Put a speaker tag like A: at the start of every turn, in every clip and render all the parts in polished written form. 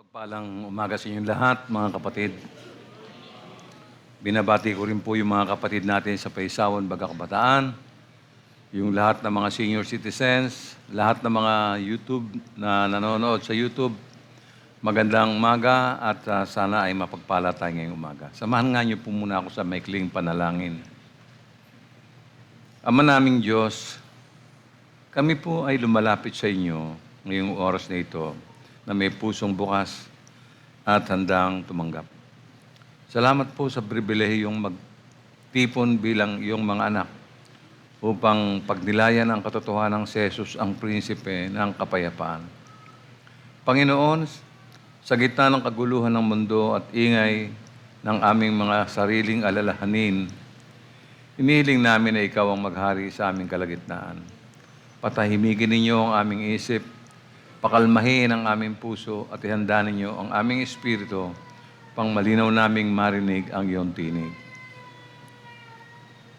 A: Pagpalang umaga sa inyong lahat, mga kapatid. Binabati ko rin po yung mga kapatid natin sa Paisawan, Baga Kabataan, yung lahat ng mga senior citizens, lahat ng mga YouTube na nanonood sa YouTube. Magandang umaga at sana ay mapagpala tayo ngayong umaga. Samahan nga niyo po muna ako sa maikling panalangin. Ama naming Diyos, kami po ay lumalapit sa inyo ngayong oras na ito na may pusong bukas at handang tumanggap. Salamat po sa pribilehiyong magtipon bilang iyong mga anak upang pagnilayan ang katotohanan ng si Jesus ang prinsipe ng kapayapaan. Panginoon, sa gitna ng kaguluhan ng mundo at ingay ng aming mga sariling alalahanin, inihiling namin na ikaw ang maghari sa aming kalagitnaan. Patahimigin ninyo ang aming isip, pakalmahin ang aming puso at ihanda ninyo ang aming espiritu pang malinaw naming marinig ang iyong tinig.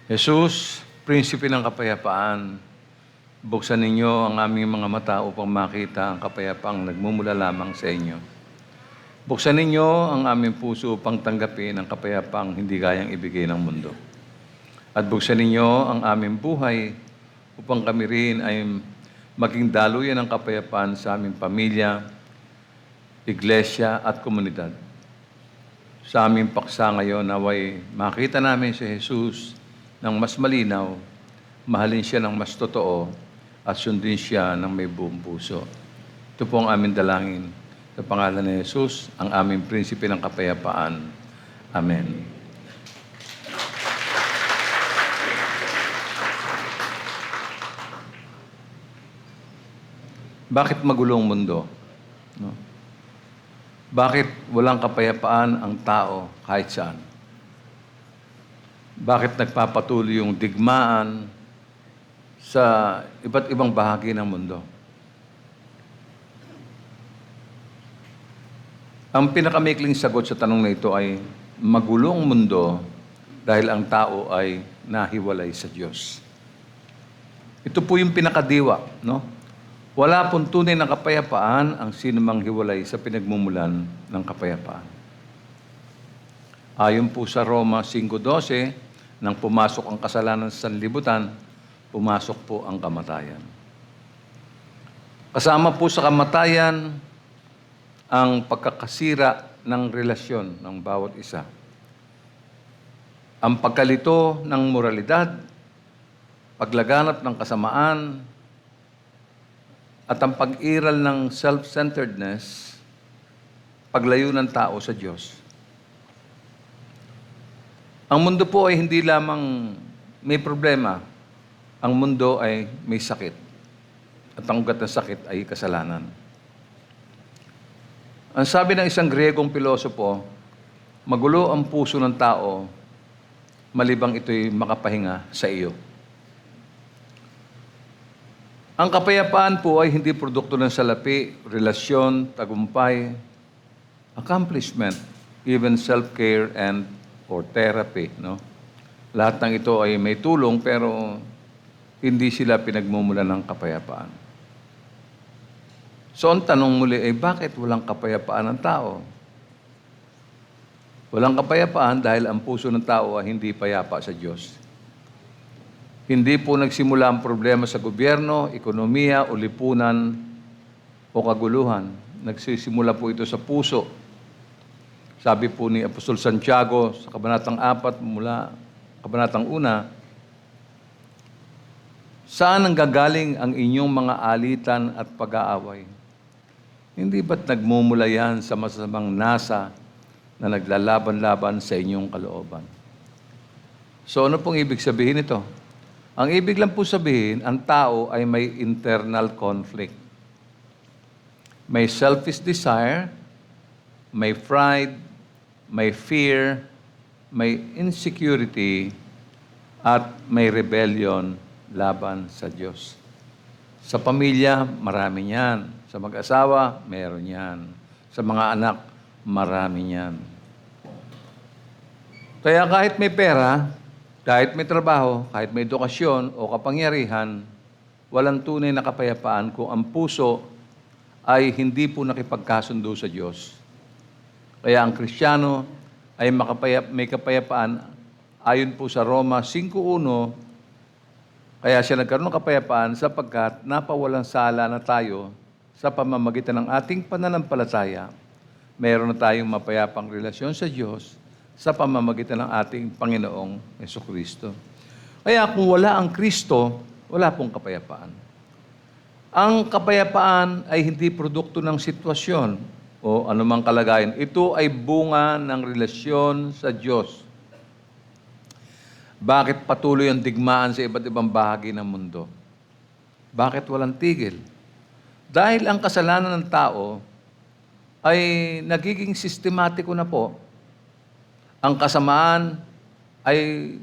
A: Jesus, prinsipe ng kapayapaan, buksan ninyo ang aming mga mata upang makita ang kapayapaang nagmumula lamang sa inyo. Buksan ninyo ang aming puso upang tanggapin ang kapayapaang hindi kayang ibigay ng mundo. At buksan ninyo ang aming buhay upang kami rin ay maging daluyan ng kapayapaan sa aming pamilya, iglesia at komunidad. Sa aming paksa ngayon, naway makita namin si Jesus ng mas malinaw, mahalin siya ng mas totoo, at sundin siya ng may buong puso. Ito po ang aming dalangin. Sa pangalan ni Jesus, ang aming prinsipe ng kapayapaan. Amen. Bakit magulong mundo? No? Bakit walang kapayapaan ang tao kahit saan? Bakit nagpapatuloy yung digmaan sa iba't ibang bahagi ng mundo? Ang pinakamaikling sagot sa tanong na ito ay magulong mundo dahil ang tao ay nahiwalay sa Diyos. Ito po yung pinakadiwa, no? Wala pong tunay na kapayapaan ang sinumang hiwalay sa pinagmumulan ng kapayapaan. Ayon po sa Roma 5:12, nang pumasok ang kasalanan sa sanlibutan, pumasok po ang kamatayan. Kasama po sa kamatayan ang pagkakasira ng relasyon ng bawat isa. Ang pagkalito ng moralidad, paglaganap ng kasamaan, at ang pag-iral ng self-centeredness, paglayo ng tao sa Diyos. Ang mundo po ay hindi lamang may problema. Ang mundo ay may sakit. At ang ugat ng sakit ay kasalanan. Ang sabi ng isang Griegong pilosopo, magulo ang puso ng tao, malibang ito'y makapahinga sa iyo. Ang kapayapaan po ay hindi produkto ng salapi, relasyon, tagumpay, accomplishment, even self-care and or therapy. No? Lahat ng ito ay may tulong pero hindi sila pinagmumulan ng kapayapaan. So ang tanong muli ay bakit walang kapayapaan ng tao? Walang kapayapaan dahil ang puso ng tao ay hindi payapa sa Diyos. Hindi po nagsimula ang problema sa gobyerno, ekonomiya, o lipunan, o kaguluhan. Nagsisimula po ito sa puso. Sabi po ni Apostol Santiago sa Kabanatang 4 mula Kabanatang 1, saan nanggagaling ang inyong mga alitan at pag-aaway? Hindi ba't nagmumula yan sa masasamang nasa na naglalaban-laban sa inyong kalooban? So ano pong ibig sabihin ito? Ang ibig lang po sabihin, ang tao ay may internal conflict. May selfish desire, may pride, may fear, may insecurity, at may rebellion laban sa Diyos. Sa pamilya, marami yan. Sa mag-asawa, meron yan. Sa mga anak, marami yan. Kaya kahit may pera, kahit may trabaho, kahit may edukasyon o kapangyarihan, walang tunay na kapayapaan kung ang puso ay hindi po nakipagkasundo sa Diyos. Kaya ang Kristiyano ay may kapayapaan ayon po sa Roma 5:1. Kaya siya nagkaroon ng kapayapaan sapagkat napawalang sala na tayo sa pamamagitan ng ating pananampalataya. Meron na tayong mapayapang relasyon sa Diyos sa pamamagitan ng ating Panginoong Jesucristo. Kaya kung wala ang Kristo, wala pong kapayapaan. Ang kapayapaan ay hindi produkto ng sitwasyon o anumang kalagayan. Ito ay bunga ng relasyon sa Diyos. Bakit patuloy ang digmaan sa iba't ibang bahagi ng mundo? Bakit walang tigil? Dahil ang kasalanan ng tao ay nagiging sistematiko na po. Ang kasamaan ay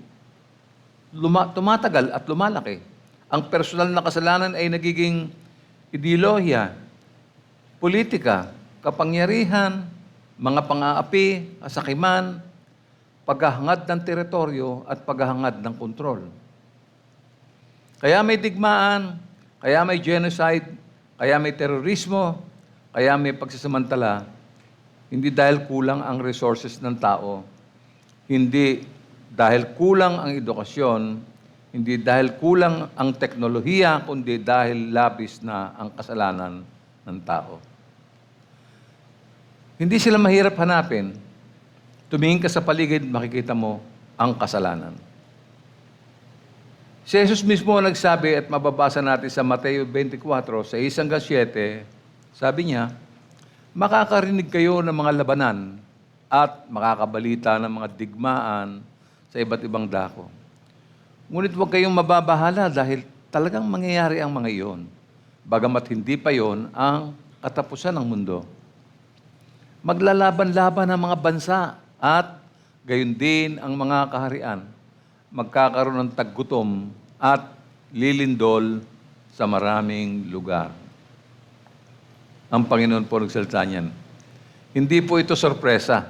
A: tumatagal at lumalaki. Ang personal na kasalanan ay nagiging ideolohiya, politika, kapangyarihan, mga pang-aapi, kasakiman, paghahangad ng teritoryo at paghahangad ng kontrol. Kaya may digmaan, kaya may genocide, kaya may terorismo, kaya may pagsasamantala, hindi dahil kulang ang resources ng tao, hindi dahil kulang ang edukasyon, hindi dahil kulang ang teknolohiya, kundi dahil labis na ang kasalanan ng tao. Hindi sila mahirap hanapin. Tumingin ka sa paligid, makikita mo ang kasalanan. Si Jesus mismo nagsabi at mababasa natin sa Mateo 24, sa 1-7, sabi niya, makakarinig kayo ng mga labanan at makakabalita ng mga digmaan sa iba't ibang dako. Ngunit huwag kayong mababahala dahil talagang mangyayari ang mga iyon. Bagamat hindi pa iyon ang katapusan ng mundo. Maglalaban-laban ang mga bansa at gayon din ang mga kaharian. Magkakaroon ng taggutom at lilindol sa maraming lugar. Ang Panginoon po nagsalita niyan. Hindi po ito sorpresa.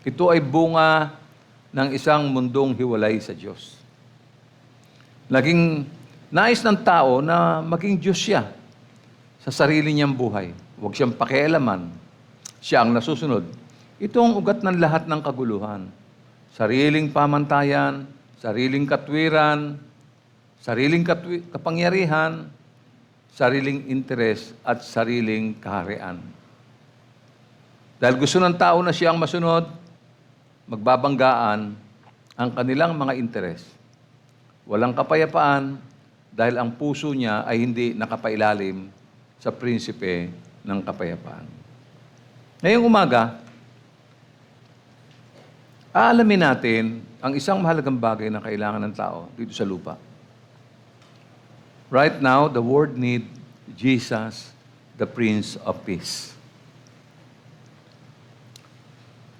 A: Ito ay bunga ng isang mundong hiwalay sa Diyos. Naging nais ng tao na maging Diyos siya sa sarili niyang buhay. Huwag siyang pakialaman. Siya ang nasusunod. Ito ang ugat ng lahat ng kaguluhan. Sariling pamantayan, sariling katwiran, sariling kapangyarihan, sariling interes, at sariling kaharian. Dahil gusto ng tao na siya ang masunod, magbabanggaan ang kanilang mga interes. Walang kapayapaan dahil ang puso niya ay hindi nakapailalim sa prinsipe ng kapayapaan. Ngayong umaga, aalamin natin ang isang mahalagang bagay na kailangan ng tao dito sa lupa. Right now, the world needs Jesus, the Prince of Peace.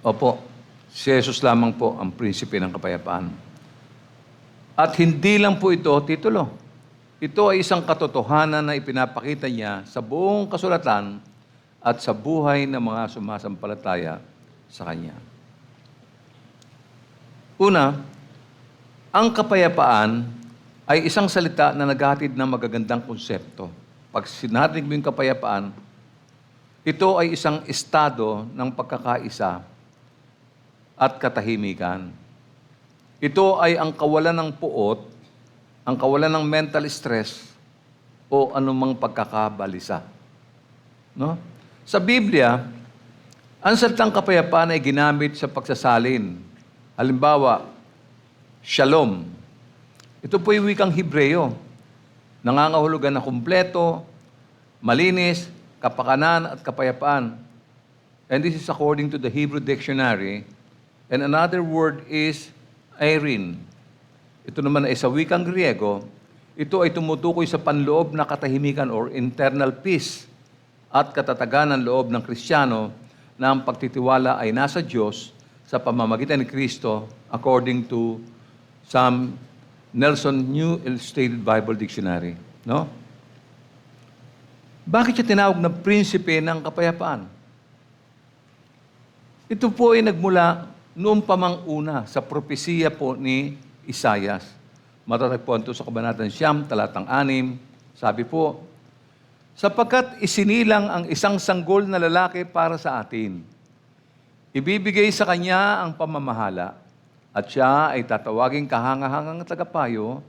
A: Opo, si Jesus lamang po ang prinsipe ng kapayapaan. At hindi lang po ito titulo. Ito ay isang katotohanan na ipinapakita niya sa buong kasulatan at sa buhay ng mga sumasampalataya sa Kanya. Una, ang kapayapaan ay isang salita na naghahatid ng magagandang konsepto. Pag sinabi mo yung kapayapaan, ito ay isang estado ng pagkakaisa at katahimikan. Ito ay ang kawalan ng puot, ang kawalan ng mental stress, o anumang pagkakabalisa. No? Sa Biblia, ang salitang kapayapaan ay ginamit sa pagsasalin. Halimbawa, shalom. Ito po yung wikang Hebreyo. Nangangahulugan na kumpleto, malinis, kapakanan at kapayapaan. And this is according to the Hebrew Dictionary. And another word is eirene. Ito naman ay sa wikang Griego. Ito ay tumutukoy sa panloob na katahimikan or internal peace at katatagan ng loob ng Kristiyano na ang pagtitiwala ay nasa Diyos sa pamamagitan ni Kristo according to some Nelson New Illustrated Bible Dictionary. No? Bakit siya tinawag na prinsipe ng kapayapaan? Ito po ay nagmula noong pamang-una sa propesiya po ni Isaias. Matatagpuan ito sa Kabanatang 9, talatang 6. Sabi po, Sapagkat isinilang ang isang sanggol na lalaki para sa atin. Ibibigay sa kanya ang pamamahala at siya ay tatawaging kahangahangang tagapayo,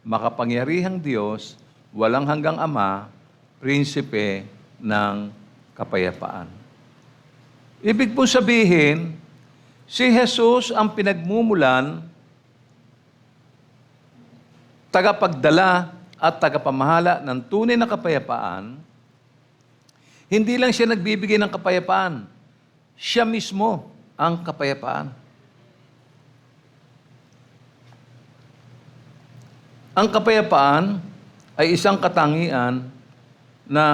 A: makapangyarihang Diyos, walang hanggang Ama, prinsipe ng kapayapaan. Ibig po sabihin, si Jesus ang pinagmumulan, tagapagdala at tagapamahala ng tunay na kapayapaan. Hindi lang siya nagbibigay ng kapayapaan, siya mismo ang kapayapaan. Ang kapayapaan ay isang katangian na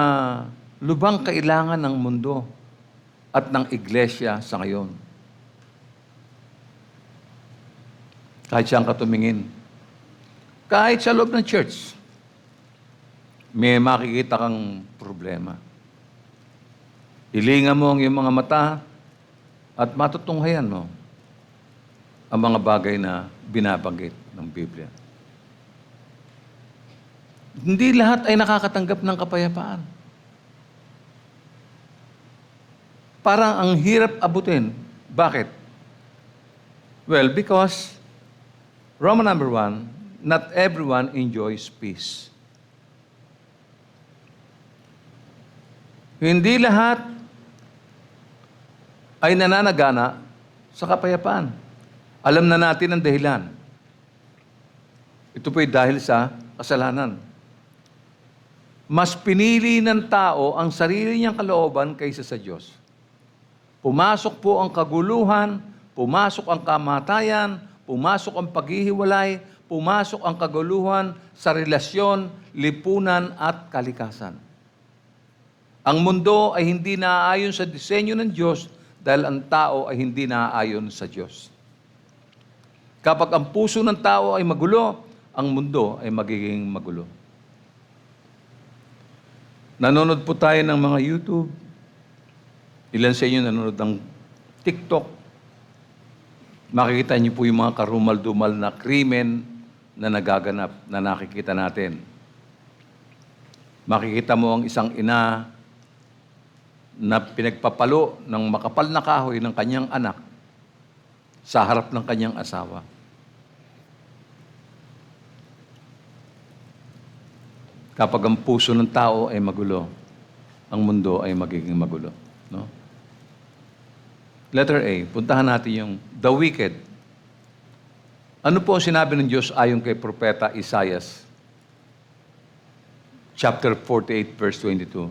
A: lubhang kailangan ng mundo at ng iglesia sa ngayon. Kahit saan ka tumingin, kahit sa loob ng church, may makikita kang problema. Ilingan mo ang iyong mga mata at matutunghayan mo ang mga bagay na binabanggit ng Biblia. Hindi lahat ay nakakatanggap ng kapayapaan. Parang ang hirap abutin. Bakit? Well, because Roman number 1, not everyone enjoys peace. Hindi lahat ay nananagana sa kapayapaan. Alam na natin ang dahilan. Ito po'y dahil sa kasalanan. Mas pinili ng tao ang sarili niyang kalooban kaysa sa Diyos. Pumasok po ang kaguluhan, pumasok ang kamatayan, pumasok ang paghihiwalay, pumasok ang kaguluhan sa relasyon, lipunan at kalikasan. Ang mundo ay hindi naaayon sa disenyo ng Diyos dahil ang tao ay hindi naaayon sa Diyos. Kapag ang puso ng tao ay magulo, ang mundo ay magiging magulo. Nanonood po tayo ng mga YouTube. Ilan sa inyo nanonood ng TikTok. Makikita niyo po yung mga karumal-dumal na krimen na nagaganap, na nakikita natin. Makikita mo ang isang ina na pinagpapalo ng makapal na kahoy ng kanyang anak sa harap ng kanyang asawa. Kapag ang puso ng tao ay magulo, ang mundo ay magiging magulo. No? Letter A, puntahan natin yung the wicked. Ano po ang sinabi ng Diyos ayon kay Propeta Isaias? Chapter 48, verse 22.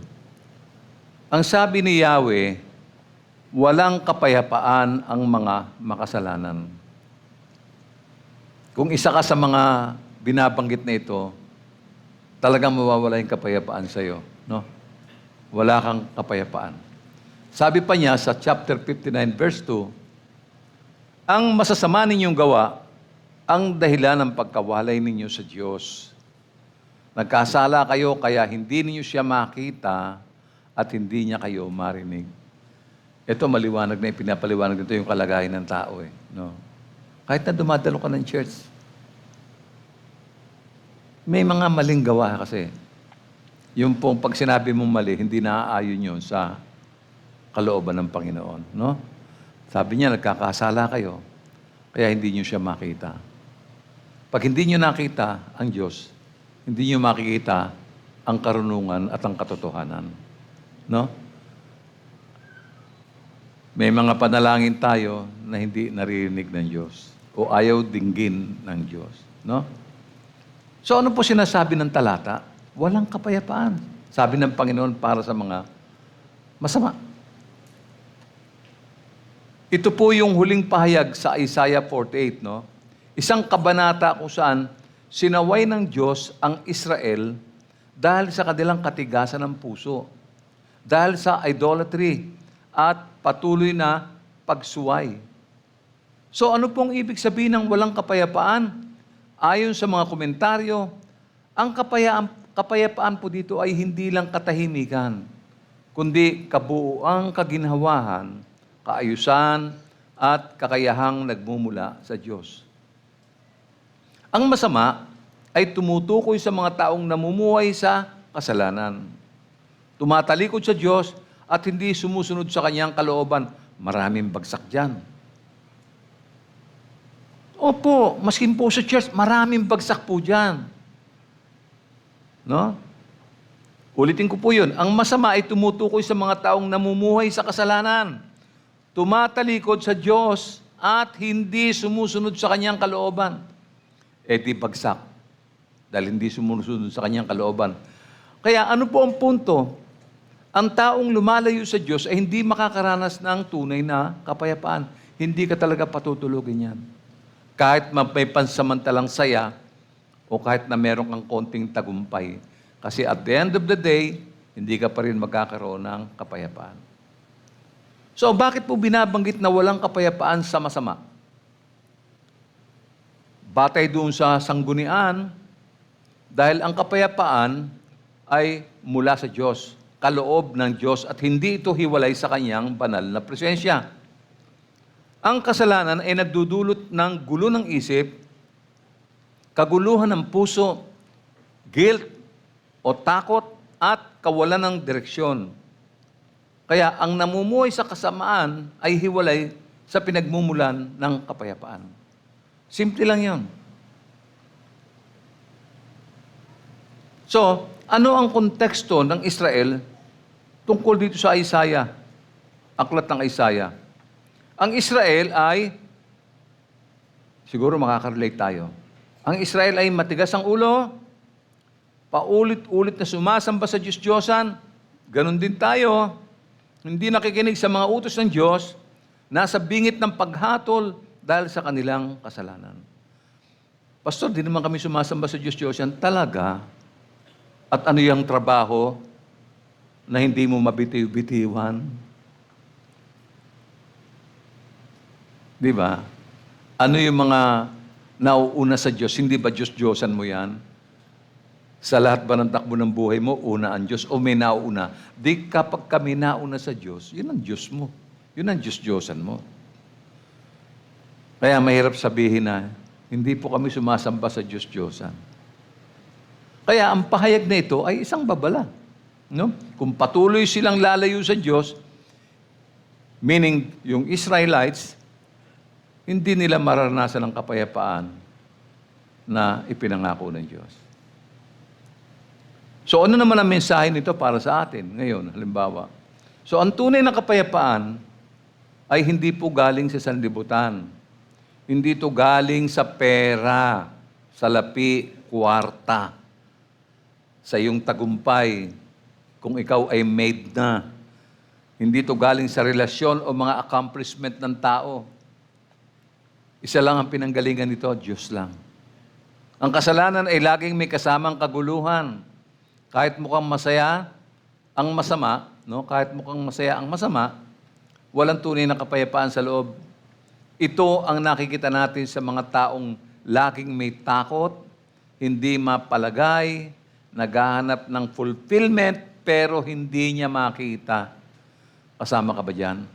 A: Ang sabi ni Yahweh, walang kapayapaan ang mga makasalanan. Kung isa ka sa mga binabanggit na ito, talagang mawawala yung kapayapaan sa iyo. No? Wala kang kapayapaan. Sabi pa niya sa chapter 59, verse 2, ang masasama ninyong gawa, ang dahilan ng pagkawalay ninyo sa Diyos. Nagkasala kayo kaya hindi ninyo siya makita at hindi niya kayo marinig. Ito maliwanag na ipinapaliwanag dito yung kalagayan ng tao. No? Kahit na dumadalo ka ng church, may mga maling gawa kasi. Yung pong pag sinabi mong mali, hindi naaayon yun sa kalooban ng Panginoon. No? Sabi niya, nagkakasala kayo, kaya hindi niyo siya makita. Pag hindi niyo nakita ang Diyos, hindi niyo makikita ang karunungan at ang katotohanan. No? May mga panalangin tayo na hindi naririnig ng Diyos o ayaw dinggin ng Diyos. No? So ano po sinasabi ng talata? Walang kapayapaan. Sabi ng Panginoon para sa mga masama. Ito po yung huling pahayag sa Isaiah 48, no? Isang kabanata kung saan sinaway ng Diyos ang Israel dahil sa kanilang katigasan ng puso, dahil sa idolatry at patuloy na pagsuway. So ano pong ibig sabihin ng walang kapayapaan? Ayon sa mga komentaryo, ang kapayapaan po dito ay hindi lang katahimikan, kundi kabuuang kaginhawahan, kaayusan, at kakayahang nagmumula sa Diyos. Ang masama ay tumutukoy sa mga taong namumuhay sa kasalanan. tumatalikod sa Diyos at hindi sumusunod sa kanyang kalooban. Maraming bagsak dyan. Opo, maskin po sa church, maraming bagsak po dyan. No? Ulitin ko po yun. Ang masama ay tumutukoy sa mga taong namumuhay sa kasalanan. Tumatalikod sa Diyos at hindi sumusunod sa kanyang kalooban. Di bagsak. Dahil hindi sumusunod sa kanyang kalooban. Kaya ano po ang punto? Ang taong lumalayo sa Diyos ay hindi makakaranas ng tunay na kapayapaan. Hindi ka talaga patutulugin yan. Kahit may pansamantalang saya o kahit na meron kang konting tagumpay. Kasi at the end of the day, hindi ka pa rin magkakaroon ng kapayapaan. So, bakit po binabanggit na walang kapayapaan sa masama? Batay doon sa sanggunian, dahil ang kapayapaan ay mula sa Diyos, kaloob ng Diyos, at hindi ito hiwalay sa kanyang banal na presensya. Ang kasalanan ay nagdudulot ng gulo ng isip, kaguluhan ng puso, guilt o takot, at kawalan ng direksyon. Kaya ang namumuhay sa kasamaan ay hiwalay sa pinagmumulan ng kapayapaan. Simple lang yun. So, ano ang konteksto ng Israel tungkol dito sa Isaiah? Aklat ng Isaiah. Ang Israel ay, siguro makaka-relate tayo. Ang Israel ay matigas ang ulo, paulit-ulit na sumasamba sa Diyos-Diyosan. Ganon din tayo. Hindi nakikinig sa mga utos ng Diyos, nasa bingit ng paghatol dahil sa kanilang kasalanan. Pastor, di naman kami sumasamba sa Diyos-Diyosan. Talaga? At ano yung trabaho na hindi mo mabitiw-bitiwan? Di ba? Ano yung mga nauuna sa Diyos? Hindi ba Diyos-Diyosan mo yan? Sa lahat ba ng takbo ng buhay mo, una ang Diyos o may nauna? Di kapag kami nauna sa Diyos, yun ang Diyos mo. Yun ang Diyos-Diyosan mo. Kaya mahirap sabihin na, hindi po kami sumasamba sa Diyos-Diyosan. Kaya ang pahayag na ito ay isang babala. No? Kung patuloy silang lalayo sa Diyos, meaning yung Israelites, hindi nila mararanasan ang kapayapaan na ipinangako ng Diyos. So ano naman ang mensahe nito para sa atin ngayon, halimbawa? So ang tunay na kapayapaan ay hindi po galing sa sanlibutan. Hindi ito galing sa pera, salapi, kwarta, sa iyong tagumpay, kung ikaw ay made na. Hindi ito galing sa relasyon o mga accomplishment ng tao. Isa lang ang pinanggalingan nito, Diyos lang. Ang kasalanan ay laging may kasamang kaguluhan. Kahit mukhang masaya ang masama, no? Kahit mukhang masaya ang masama, walang tunay na kapayapaan sa loob. Ito ang nakikita natin sa mga taong laging may takot, hindi mapalagay, naghahanap ng fulfillment, pero hindi niya makita. Kasama ka ba dyan?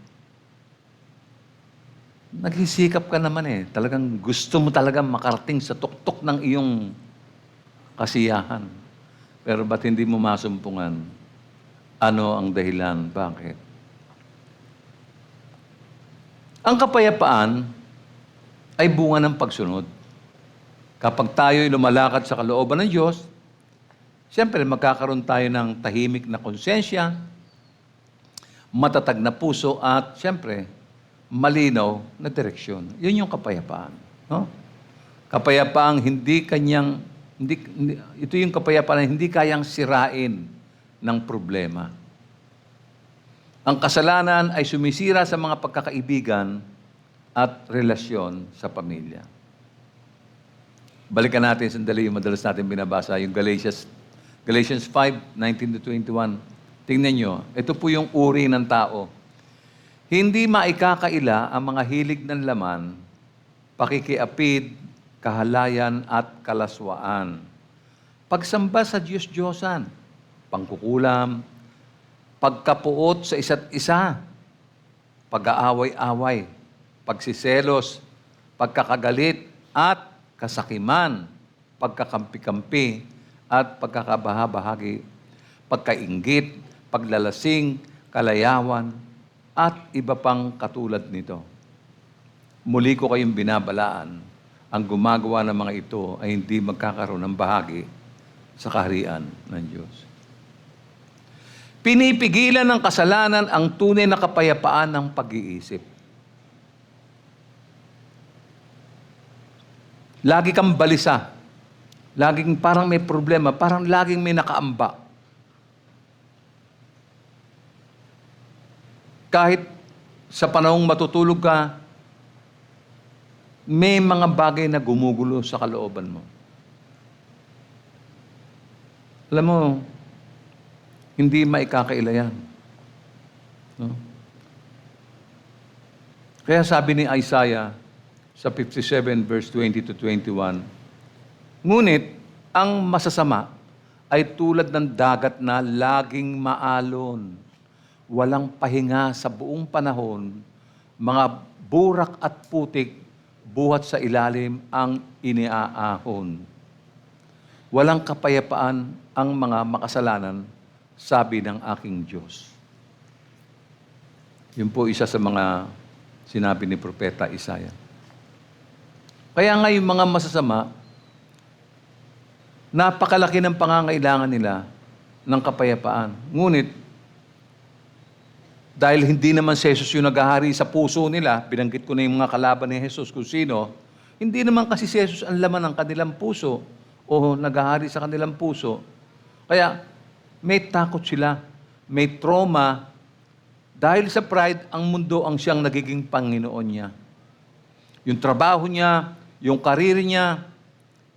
A: Naghisikap ka naman eh. Talagang gusto mo talagang makarating sa tuktok ng iyong kasiyahan. Pero ba't hindi mo masumpungan? Ano ang dahilan? Bakit? Ang kapayapaan ay bunga ng pagsunod. Kapag tayo'y lumalakad sa kalooban ng Diyos, siyempre magkakaroon tayo ng tahimik na konsensya, matatag na puso, at siyempre, malinaw na direksyon. Yun yung kapayapaan. No? Kapayapaang ito yung kapayapaan na hindi kayang sirain ng problema. Ang kasalanan ay sumisira sa mga pagkakaibigan at relasyon sa pamilya. Balikan natin sandali yung madalas natin binabasa, yung Galatians 5:19-21. Tingnan nyo, ito po yung uri ng tao. Hindi maikakaila ang mga hilig ng laman, pakikiapid, kahalayan at kalaswaan. Pagsamba sa Diyos-Diyosan, pangkukulam, pagkapuot sa isa't isa, pag-aaway-away, pagsiselos, pagkakagalit at kasakiman, pagkakampi-kampi at pagkakabaha-bahagi, pagkainggit, paglalasing, kalayawan, at iba pang katulad nito. Muli ko kayong binabalaan, ang gumagawa ng mga ito ay hindi magkakaroon ng bahagi sa kaharian ng Diyos. Pinipigilan ng kasalanan ang tunay na kapayapaan ng pag-iisip. Lagi kang balisa. Laging parang may problema, parang laging may nakaamba. Kahit sa panahong matutulog ka, may mga bagay na gumugulo sa kalooban mo. Alam mo, hindi maikakaila yan. No? Kaya sabi ni Isaiah sa 57 verse 20 to 21, ngunit ang masasama ay tulad ng dagat na laging maalon, walang pahinga sa buong panahon, mga burak at putik, buhat sa ilalim ang iniaahon. Walang kapayapaan ang mga makasalanan, sabi ng aking Diyos. Yun po isa sa mga sinabi ni Propeta Isaiah. Kaya nga yung mga masasama, napakalaki ng pangangailangan nila ng kapayapaan. Ngunit, dahil hindi naman si Jesus yung naghahari sa puso nila, binanggit ko na yung mga kalaban ni Jesus kung sino, hindi naman kasi si Jesus ang laman ng kanilang puso o naghahari sa kanilang puso. Kaya, may takot sila, may trauma, dahil sa pride, ang mundo ang siyang nagiging Panginoon niya. Yung trabaho niya, yung karir niya,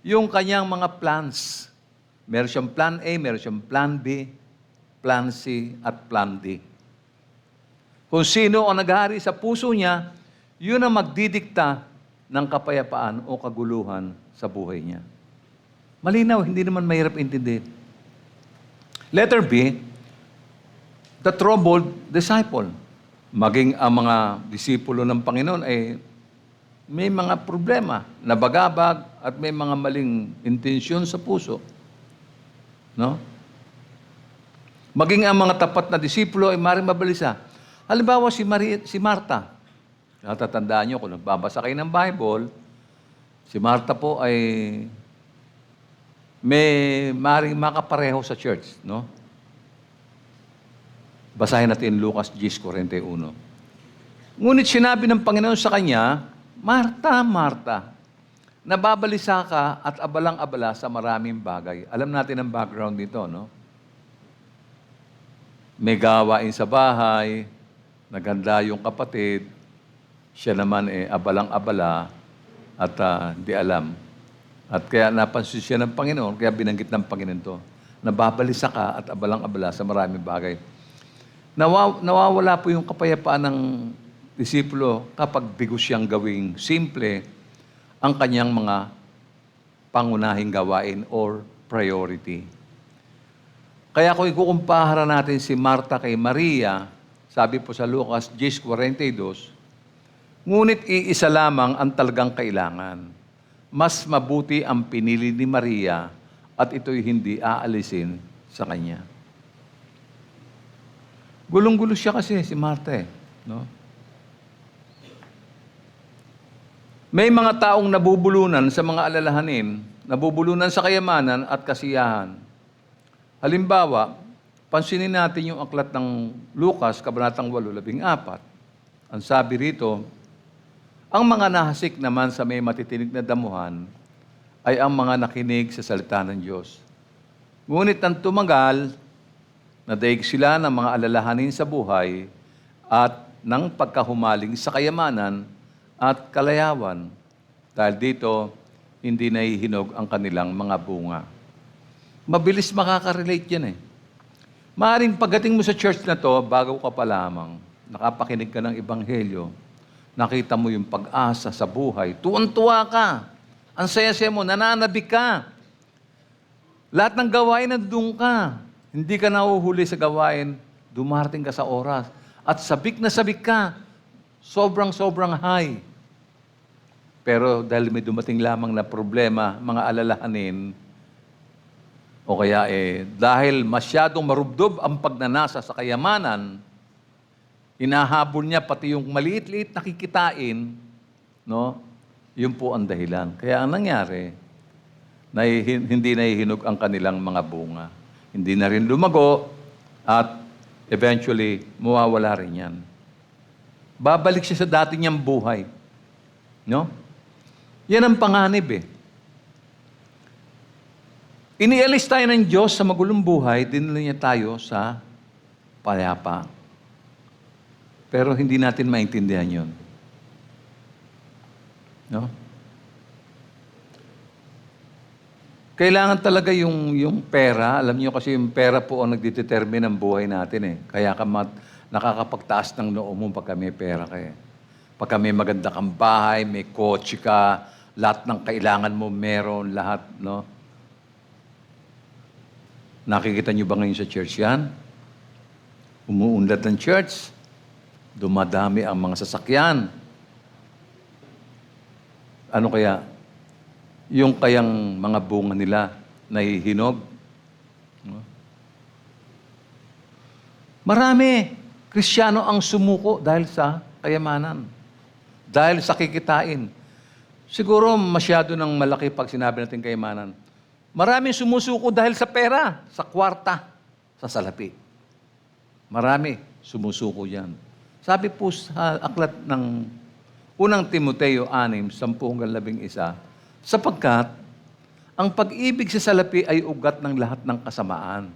A: yung kanyang mga plans. Meron siyang plan A, meron siyang plan B, plan C, at plan D. Kung sino ang naghahari sa puso niya, yun ang magdidikta ng kapayapaan o kaguluhan sa buhay niya. Malinaw, hindi naman mahirap intindihin. Letter B, the troubled disciple. Maging ang mga disipulo ng Panginoon ay may mga problema, nabagabag, at may mga maling intensyon sa puso. No? Maging ang mga tapat na disipulo ay maaaring mabalisa. Halimbawa, si Marta. Natatandaan niyo, kung nagbabasa kayo ng Bible, si Marta po ay may maaaring makapareho sa church. No? Basahin natin Lucas 10:41. Ngunit sinabi ng Panginoon sa kanya, Marta, Marta, nababalisa ka at abalang-abala sa maraming bagay. Alam natin ang background nito, no? May gawain sa bahay, naganda yung kapatid, siya naman abalang-abala at di alam. At kaya napansin siya ng Panginoon, kaya binanggit ng Panginoon to, nababalisa ka at abalang-abala sa maraming bagay. Nawawala po yung kapayapaan ng disipulo kapag bigo siyang gawing simple ang kanyang mga pangunahing gawain or priority. Kaya kung ikukumpara natin si Marta kay Maria, sabi po sa Lucas 10:42, ngunit iisa lamang ang talagang kailangan. Mas mabuti ang pinili ni Maria at ito'y hindi aalisin sa kanya. Gulong-gulo siya kasi si Marta no? May mga taong nabubulunan sa mga alalahanin, nabubulunan sa kayamanan at kasiyahan. Halimbawa, pansinin natin yung aklat ng Lucas, Kabanatang 8:14. Ang sabi rito, ang mga nahasik naman sa may matitinig na damuhan ay ang mga nakinig sa salita ng Diyos. Ngunit nang tumagal, nadaig sila ng mga alalahanin sa buhay at ng pagkahumaling sa kayamanan at kalayawan. Dahil dito, hindi nahihinog ang kanilang mga bunga. Mabilis makaka-relate yan Maaaring pagdating mo sa church na to, bago ka pa lamang, nakapakinig ka ng Ebanghelyo, nakita mo yung pag-asa sa buhay, tuwan-tuwa ka, ang saya-saya mo, nananabik ka. Lahat ng gawain nandun ka. Hindi ka nahuhuli sa gawain, dumarating ka sa oras. At sabik na sabik ka, sobrang high. Pero dahil may dumating lamang na problema, mga alalahanin, O kaya dahil masyadong marubdob ang pagnanasa sa kayamanan, hinahabol niya pati yung maliit-liit na kikitain, no? Yun po ang dahilan. Kaya ang nangyari, hindi nahihinog ang kanilang mga bunga. Hindi na rin lumago at eventually, mawawala rin yan. Babalik siya sa dati niyang buhay. No? Yan ang panganib eh. Inialis tayo ng Diyos sa magulong buhay, dinala niya tayo sa payapa. Pero hindi natin maintindihan yun. No? Kailangan talaga yung pera. Alam niyo kasi yung pera po ang nagdetermine ng buhay natin eh. Kaya nakakapagtaas ng noo mo pagka may pera kayo. Pagka may maganda kang bahay, may kotse ka, lahat ng kailangan mo meron, lahat, no? Nakikita niyo ba ngayon sa church yan? Umuunlad ng church. Dumadami ang mga sasakyan. Ano kaya? Yung kayang mga bunga nila nahihinog. No? Marami. Kristiyano ang sumuko dahil sa kayamanan. Dahil sa kikitain. Siguro masyado ng malaki pag sinabi natin kayamanan. Maraming sumusuko dahil sa pera, sa kwarta, sa salapi. Marami sumusuko yan. Sabi po sa aklat ng unang Timoteo 6:10-11, sapagkat ang pag-ibig sa salapi ay ugat ng lahat ng kasamaan.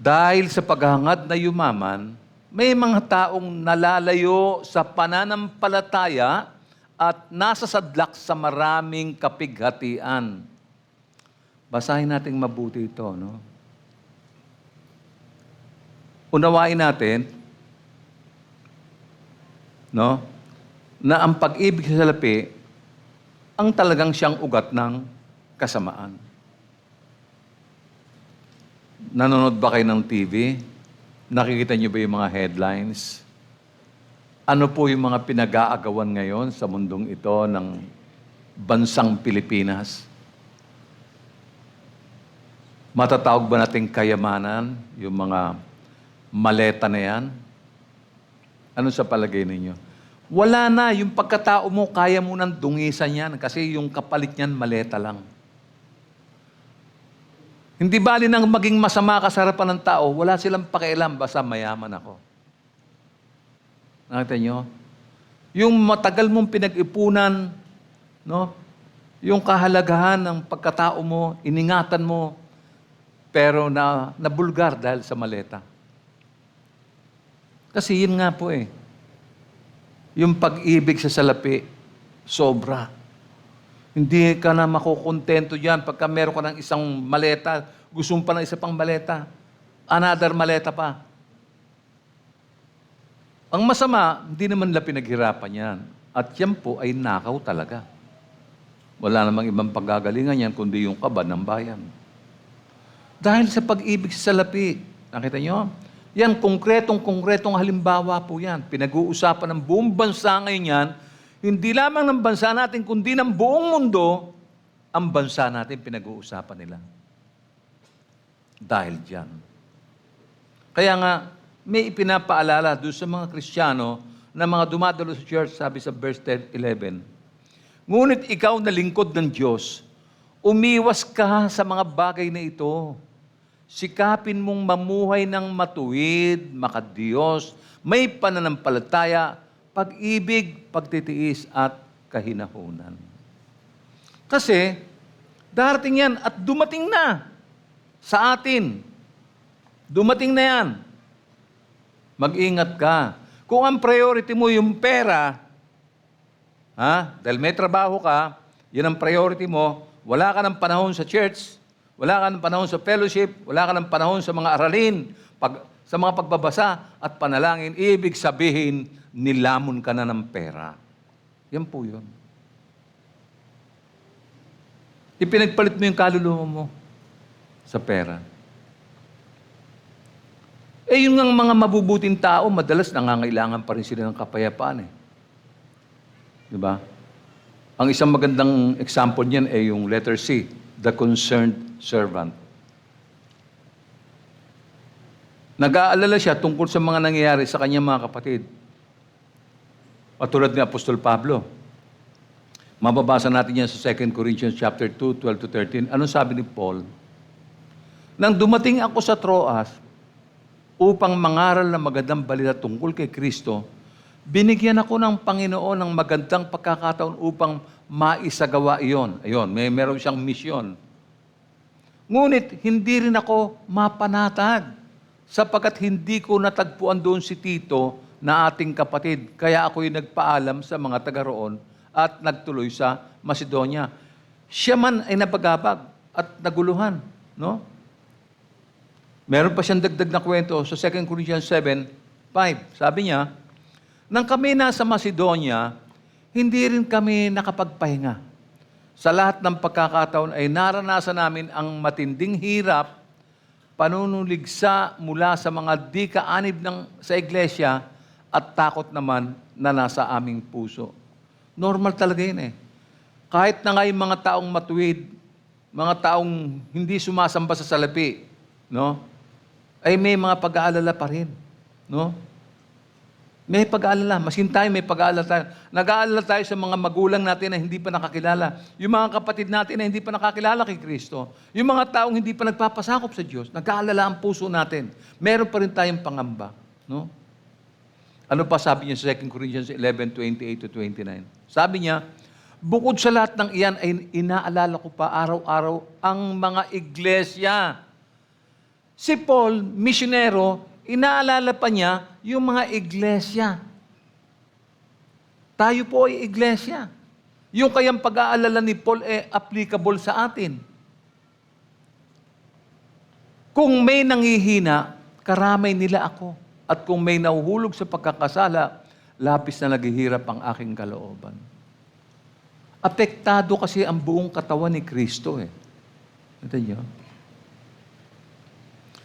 A: Dahil sa paghahangad na yumaman, may mga taong nalalayo sa pananampalataya at nasasadlak sa maraming kapighatian. Basahin natin mabuti ito, no? Unawain natin, no, na ang pag-ibig sa salapi ang talagang siyang ugat ng kasamaan. Nanonood ba kayo ng TV? Nakikita niyo ba yung mga headlines? Ano po yung mga pinag-aagawan ngayon sa mundong ito ng bansang Pilipinas? Matatawag ba nating kayamanan, yung mga maleta na yan? Ano sa palagay ninyo? Wala na, yung pagkatao mo, kaya mo nang dungisan yan kasi yung kapalit niyan, maleta lang. Hindi bali nang maging masama ka sa harapan ng tao, wala silang pakialam, basta mayaman ako. Nakita nyo? Yung matagal mong pinag-ipunan, no? Yung kahalagahan ng pagkatao mo, iningatan mo, pero nabulgar dahil sa maleta. Kasi yun nga po eh. Yung pag-ibig sa salapi, sobra. Hindi ka na makukontento dyan pagka meron ka ng isang maleta, gusto mo pa ng isa pang maleta, another maleta pa. Ang masama, hindi naman nila pinaghirapan yan. At yan po ay nakaw talaga. Wala namang ibang paggagalingan yan, kundi yung kaba ng bayan. Dahil sa pag-ibig sa salapi, nakita nyo? Yan, konkretong halimbawa po yan. Pinag-uusapan ng buong bansa ngayon yan, hindi lamang ng bansa natin, kundi ng buong mundo, ang bansa natin pinag-uusapan nila. Dahil dyan. Kaya nga, may ipinapaalala doon sa mga Kristiyano na mga dumadalo sa church, sabi sa verse 11, ngunit ikaw na lingkod ng Diyos, umiwas ka sa mga bagay na ito. Sikapin mong mamuhay ng matuwid, makadiyos, may pananampalataya, pag-ibig, pagtitiis, at kahinahunan. Kasi, darating yan at dumating na sa atin. Dumating na yan. Mag-ingat ka. Kung ang priority mo yung pera, dahil may trabaho ka, yun ang priority mo, wala ka ng panahon sa church, wala ka ng panahon sa fellowship, wala ka ng panahon sa mga aralin, sa mga pagbabasa at panalangin, ibig sabihin, nilamon ka na ng pera. Yan po yun. Ipinagpalit mo yung kaluluwa mo sa pera. Yung mga mabubuting tao, madalas nangangailangan pa rin sila ng kapayapaan eh. Diba? Ang isang magandang example niyan ay yung letter C, the concerned servant. Nag-aalala siya tungkol sa mga nangyayari sa kanyang mga kapatid. Patulad ni Apostol Pablo. Mababasa natin yan sa 2 Corinthians chapter 2, 12 to 13. Anong sabi ni Paul? Nang dumating ako sa Troas upang mangaral ng magandang balita tungkol kay Kristo, binigyan ako ng Panginoon ng magandang pagkakataon upang maisagawa iyon. Ayun, meron siyang misyon. Ngunit hindi rin ako mapanatag sapagkat hindi ko natagpuan doon si Tito na ating kapatid. Kaya ako'y nagpaalam sa mga taga roon at nagtuloy sa Macedonia. Siya man ay napagabag at naguluhan. No? Meron pa siyang dagdag na kwento sa 2 Corinthians 7:5. Sabi niya, nang kami nasa Macedonia, hindi rin kami nakapagpahinga. Sa lahat ng pagkakataon ay naranasan namin ang matinding hirap, panunuligsa mula sa mga di kaanib sa iglesia at takot naman na nasa aming puso. Normal talaga yun eh. Kahit na nga yung mga taong matuwid, mga taong hindi sumasamba sa salapi, no? Ay may mga pag-aalala pa rin. No? May pag-aalala. Masin tayo, may pag-aalala tayo. Nag-aalala tayo sa mga magulang natin na hindi pa nakakilala. Yung mga kapatid natin na hindi pa nakakilala kay Kristo. Yung mga taong hindi pa nagpapasakop sa Diyos. Nag-aalala ang puso natin. Meron pa rin tayong pangamba. No? Ano pa sabi niya sa 2 Corinthians 11:28 to 29? Sabi niya, bukod sa lahat ng iyan ay inaalala ko pa araw-araw ang mga iglesia. Si Paul, misyonero, inaalala pa niya yung mga iglesia. Tayo po ay iglesia. Yung kayang pag-aalala ni Paul ay applicable sa atin. Kung may nanghihina, karamay nila ako. At kung may nahuhulog sa pagkakasala, labis na naghihirap ang aking kalooban. Apektado kasi ang buong katawan ni Kristo eh. Ito niyo?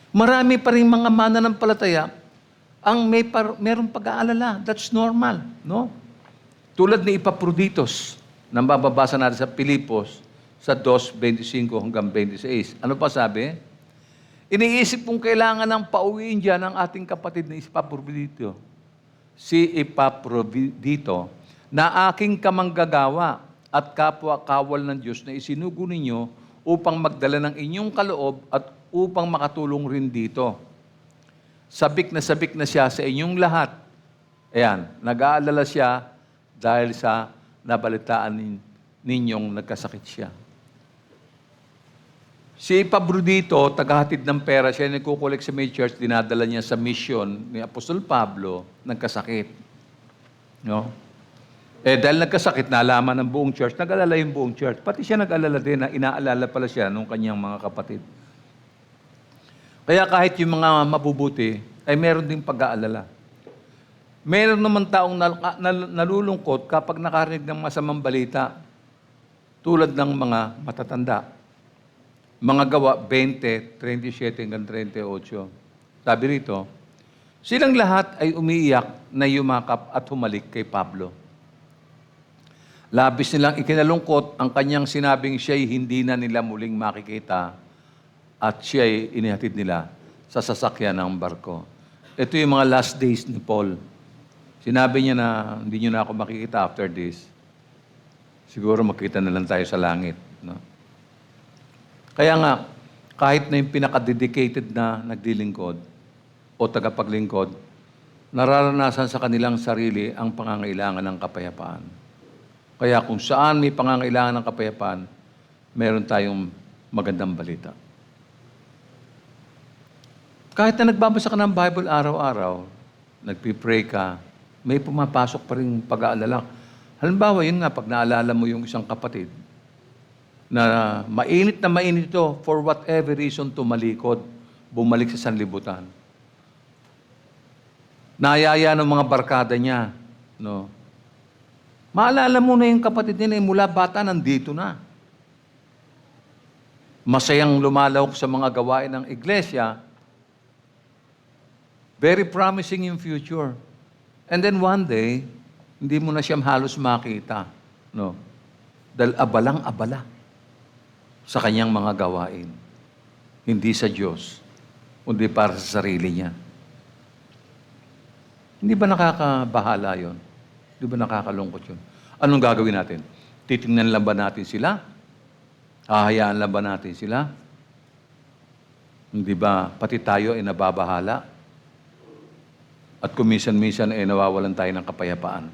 A: Marami pa rin mga mananampalataya ang merong pag-aalala. That's normal, no? Tulad ni Epaphroditus, na mababasa natin sa Pilipos, sa 2:25 hanggang 26. Ano pa sabi? Iniisip kong kailangan ng pauwiin dyan ang ating kapatid na Epaphroditus. Si Epaphroditus, na aking kamanggagawa at kapwa-kawal ng Diyos na isinugo ninyo upang magdala ng inyong kaloob at upang makatulong rin dito. Sabik na siya sa inyong lahat. Ayan, nag-aalala siya dahil sa nabalitaan ninyong nagkasakit siya. Si Epaphroditus, tagahatid ng pera, siya nagkukolek sa may church, dinadala niya sa mission ni Apostol Pablo, nagkasakit. No? Dahil nagkasakit, nalaman ng buong church, nag-alala yung buong church. Pati siya nag-alala din na inaalala pala siya ng kanyang mga kapatid. Kaya kahit yung mga mabubuti, ay meron ding pag-aalala. Meron naman taong nalulungkot kapag nakarinig ng masamang balita, tulad ng mga matatanda. Mga gawa 20, 37 hanggang 38. Sabi rito, silang lahat ay umiiyak na yumakap at humalik kay Pablo. Labis nilang ikinalungkot ang kanyang sinabing siya'y hindi na nila muling makikita at siya'y inihatid nila sa sasakyan ng barko. Ito yung mga last days ni Paul. Sinabi niya na hindi niyo na ako makikita after this. Siguro makita na lang tayo sa langit. No? Kaya nga, kahit na yung pinaka-dedicated na naglilingkod o tagapaglingkod, nararanasan sa kanilang sarili ang pangangailangan ng kapayapaan. Kaya kung saan may pangangailangan ng kapayapaan, meron tayong magandang balita. Kahit na nagbabasa ka ng Bible araw-araw, nagpipray ka, may pumapasok pa rin pag-aalala. Halimbawa, yun nga, pag naalala mo yung isang kapatid, na mainit ito for whatever reason tumalikod, bumalik sa sanlibutan. Naayaya ng mga barkada niya, no? Maalala mo na yung kapatid niya mula bata nandito na. Masayang lumalawak sa mga gawain ng iglesia, very promising in future. And then one day, hindi mo na siya halos makita. No? Dahil abalang-abala sa kanyang mga gawain. hindi sa Diyos, kundi para sa sarili niya. Hindi ba nakakabahala yon? Hindi ba nakakalungkot yun? Anong gagawin natin? Titingnan lang ba natin sila? Hahayaan lang ba natin sila? Hindi ba pati tayo ay nababahala? At kuminsan-minsan ay nawawalan tayo ng kapayapaan.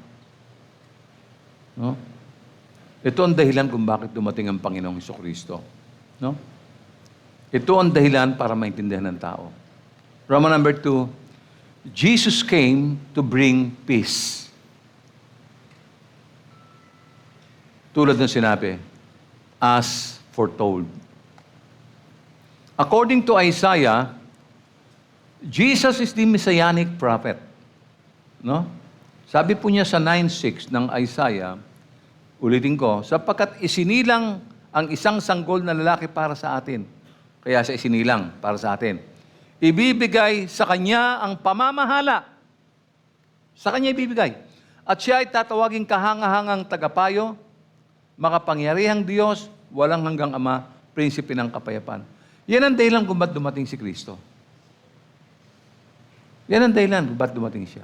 A: No? Ito ang dahilan kung bakit dumating ang Panginoong Jesucristo. No? Ito ang dahilan para maintindihan ng tao. Roman number 2, Jesus came to bring peace. Tulad ng sinabi, as foretold. According to Isaiah, Jesus is the messianic prophet. No? Sabi po niya sa 9:6 ng Isaiah, ulitin ko, sapagkat isinilang ang isang sanggol na lalaki para sa atin. Kaya sa isinilang para sa atin. Ibibigay sa kanya ang pamamahala. Sa kanya ibibigay. At siya ay tatawaging kahangahangang tagapayo, makapangyarihang Diyos, walang hanggang Ama, prinsipe ng kapayapaan. Yan ang dahilan kung ba't dumating si Kristo. Yan ang dahilan kung ba't dumating siya.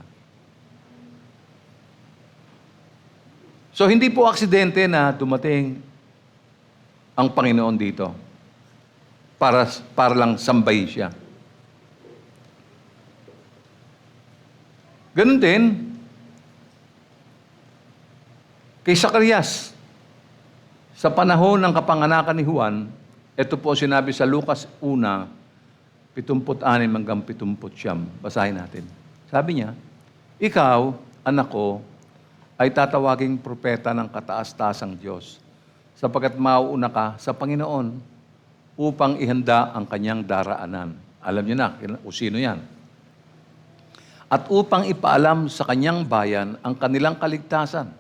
A: So, hindi po aksidente na dumating ang Panginoon dito para lang sambahin siya. Ganun din kay Zacarias. Sa panahon ng kapanganakan ni Juan, ito po sinabi sa Lucas 1:76 hanggang 79. Basahin natin. Sabi niya, ikaw, anak ko, ay tatawaging propeta ng kataas-taasang Diyos, sapagkat mauuna ka sa Panginoon upang ihanda ang kanyang daraanan. Alam niyo na kung sino yan. At upang ipaalam sa kanyang bayan ang kanilang kaligtasan,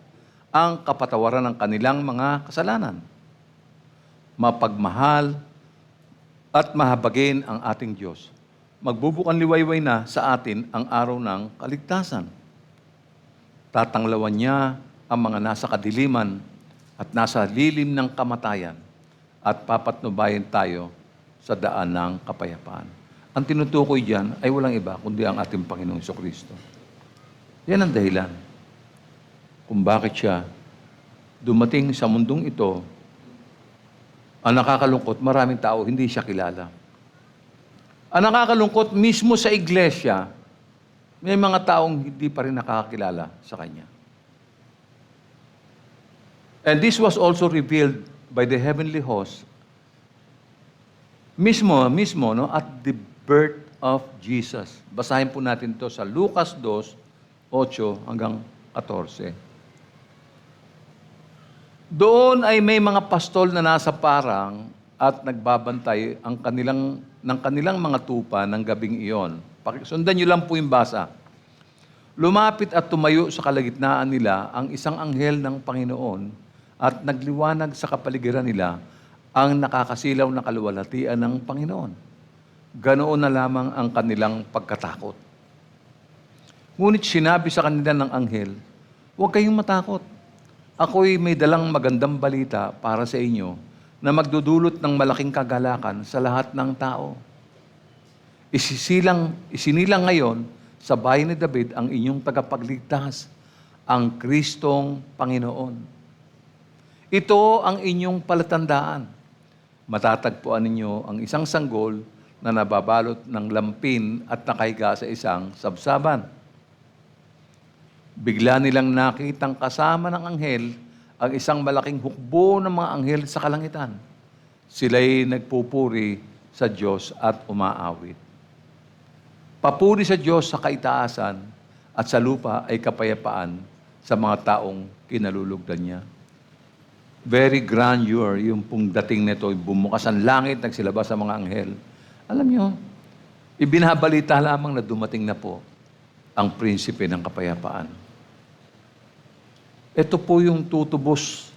A: ang kapatawaran ng kanilang mga kasalanan. Mapagmahal at mahabagin ang ating Diyos. Magbubukan liwayway na sa atin ang araw ng kaligtasan. Tatanglawan niya ang mga nasa kadiliman at nasa lilim ng kamatayan at papatnubayan tayo sa daan ng kapayapaan. Ang tinutukoy diyan ay walang iba kundi ang ating Panginoong Jesucristo. Yan ang dahilan kung bakit siya dumating sa mundong ito. Ang nakakalungkot, maraming tao hindi siya kilala. Ang nakakalungkot, mismo sa iglesia, may mga taong hindi pa rin nakakakilala sa Kanya. And this was also revealed by the heavenly host mismo, no, at the birth of Jesus. Basahin po natin to sa Lucas 2:8 hanggang 14. Doon ay may mga pastol na nasa parang at nagbabantay ng kanilang mga tupa ng gabing iyon. Sundan niyo lang po yung basa. Lumapit at tumayo sa kalagitnaan nila ang isang anghel ng Panginoon at nagliwanag sa kapaligiran nila ang nakakasilaw na kaluwalhatian ng Panginoon. Ganoon na lamang ang kanilang pagkatakot. Ngunit sinabi sa kanila ng anghel, huwag kayong matakot. Ako'y may dalang magandang balita para sa inyo na magdudulot ng malaking kagalakan sa lahat ng tao. Isinilang ngayon sa bayan ni David ang inyong tagapagligtas, ang Kristong Panginoon. Ito ang inyong palatandaan. Matatagpuan ninyo ang isang sanggol na nababalot ng lampin at nakahiga sa isang sabsaban. Bigla nilang nakitang kasama ng anghel ang isang malaking hukbo ng mga anghel sa kalangitan. Sila'y nagpupuri sa Diyos at umaawit. Papuri sa Diyos sa kaitaasan at sa lupa ay kapayapaan sa mga taong kinalulugdan niya. Very grandeur yung pong dating nito, bumukas ang langit, nagsilabas sa mga anghel. Alam niyo, ibinabalita lamang na dumating na po ang prinsipe ng kapayapaan. Ito po yung tutubos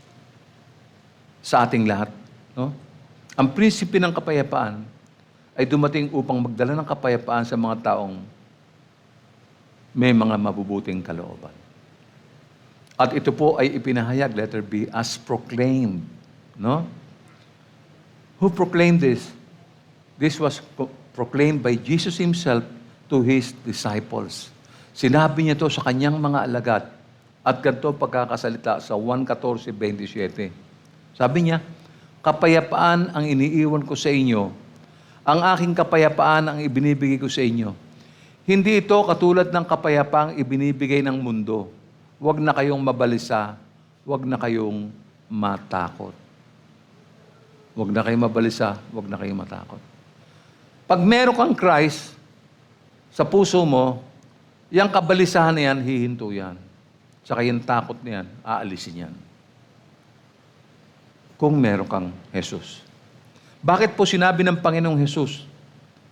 A: sa ating lahat. No? Ang prinsipe ng kapayapaan ay dumating upang magdala ng kapayapaan sa mga taong may mga mabubuting kalooban. At ito po ay ipinahayag, letter B, as proclaimed. No? Who proclaimed this? This was proclaimed by Jesus Himself to His disciples. Sinabi niya to sa kanyang mga alagad. At ganito pagkakasalita sa 1:14-27. Sabi niya, kapayapaan ang iniiwan ko sa inyo. Ang aking kapayapaan ang ibinibigay ko sa inyo. Hindi ito katulad ng kapayapaang ibinibigay ng mundo. Huwag na kayong mabalisa. Huwag na kayong matakot. Huwag na kayong mabalisa. Huwag na kayong matakot. Pag meron kang Christ sa puso mo, yung kabalisahan na yan, hihinto yan. Saka yung takot na yan, aalisin yan. Kung meron kang Jesus. Bakit po sinabi ng Panginoong Jesus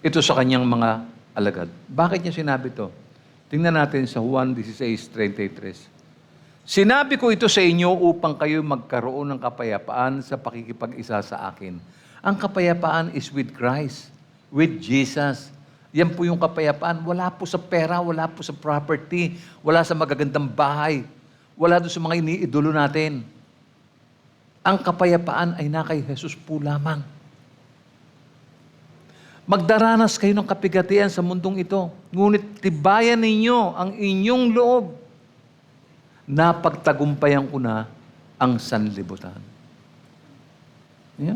A: ito sa kanyang mga alagad? Bakit niya sinabi ito? Tingnan natin sa Juan 16:33. Sinabi ko ito sa inyo upang kayo magkaroon ng kapayapaan sa pakikipag-isa sa akin. Ang kapayapaan is with Christ, with Jesus. Yan po yung kapayapaan. Wala po sa pera, wala po sa property, wala sa magagandang bahay, wala doon sa mga iniidolo natin. Ang kapayapaan ay na kay Jesus po lamang. Magdaranas kayo ng kapigatian sa mundong ito, ngunit tibayan ninyo ang inyong loob. Napagtagumpayan ko na ang sanlibutan. Yeah.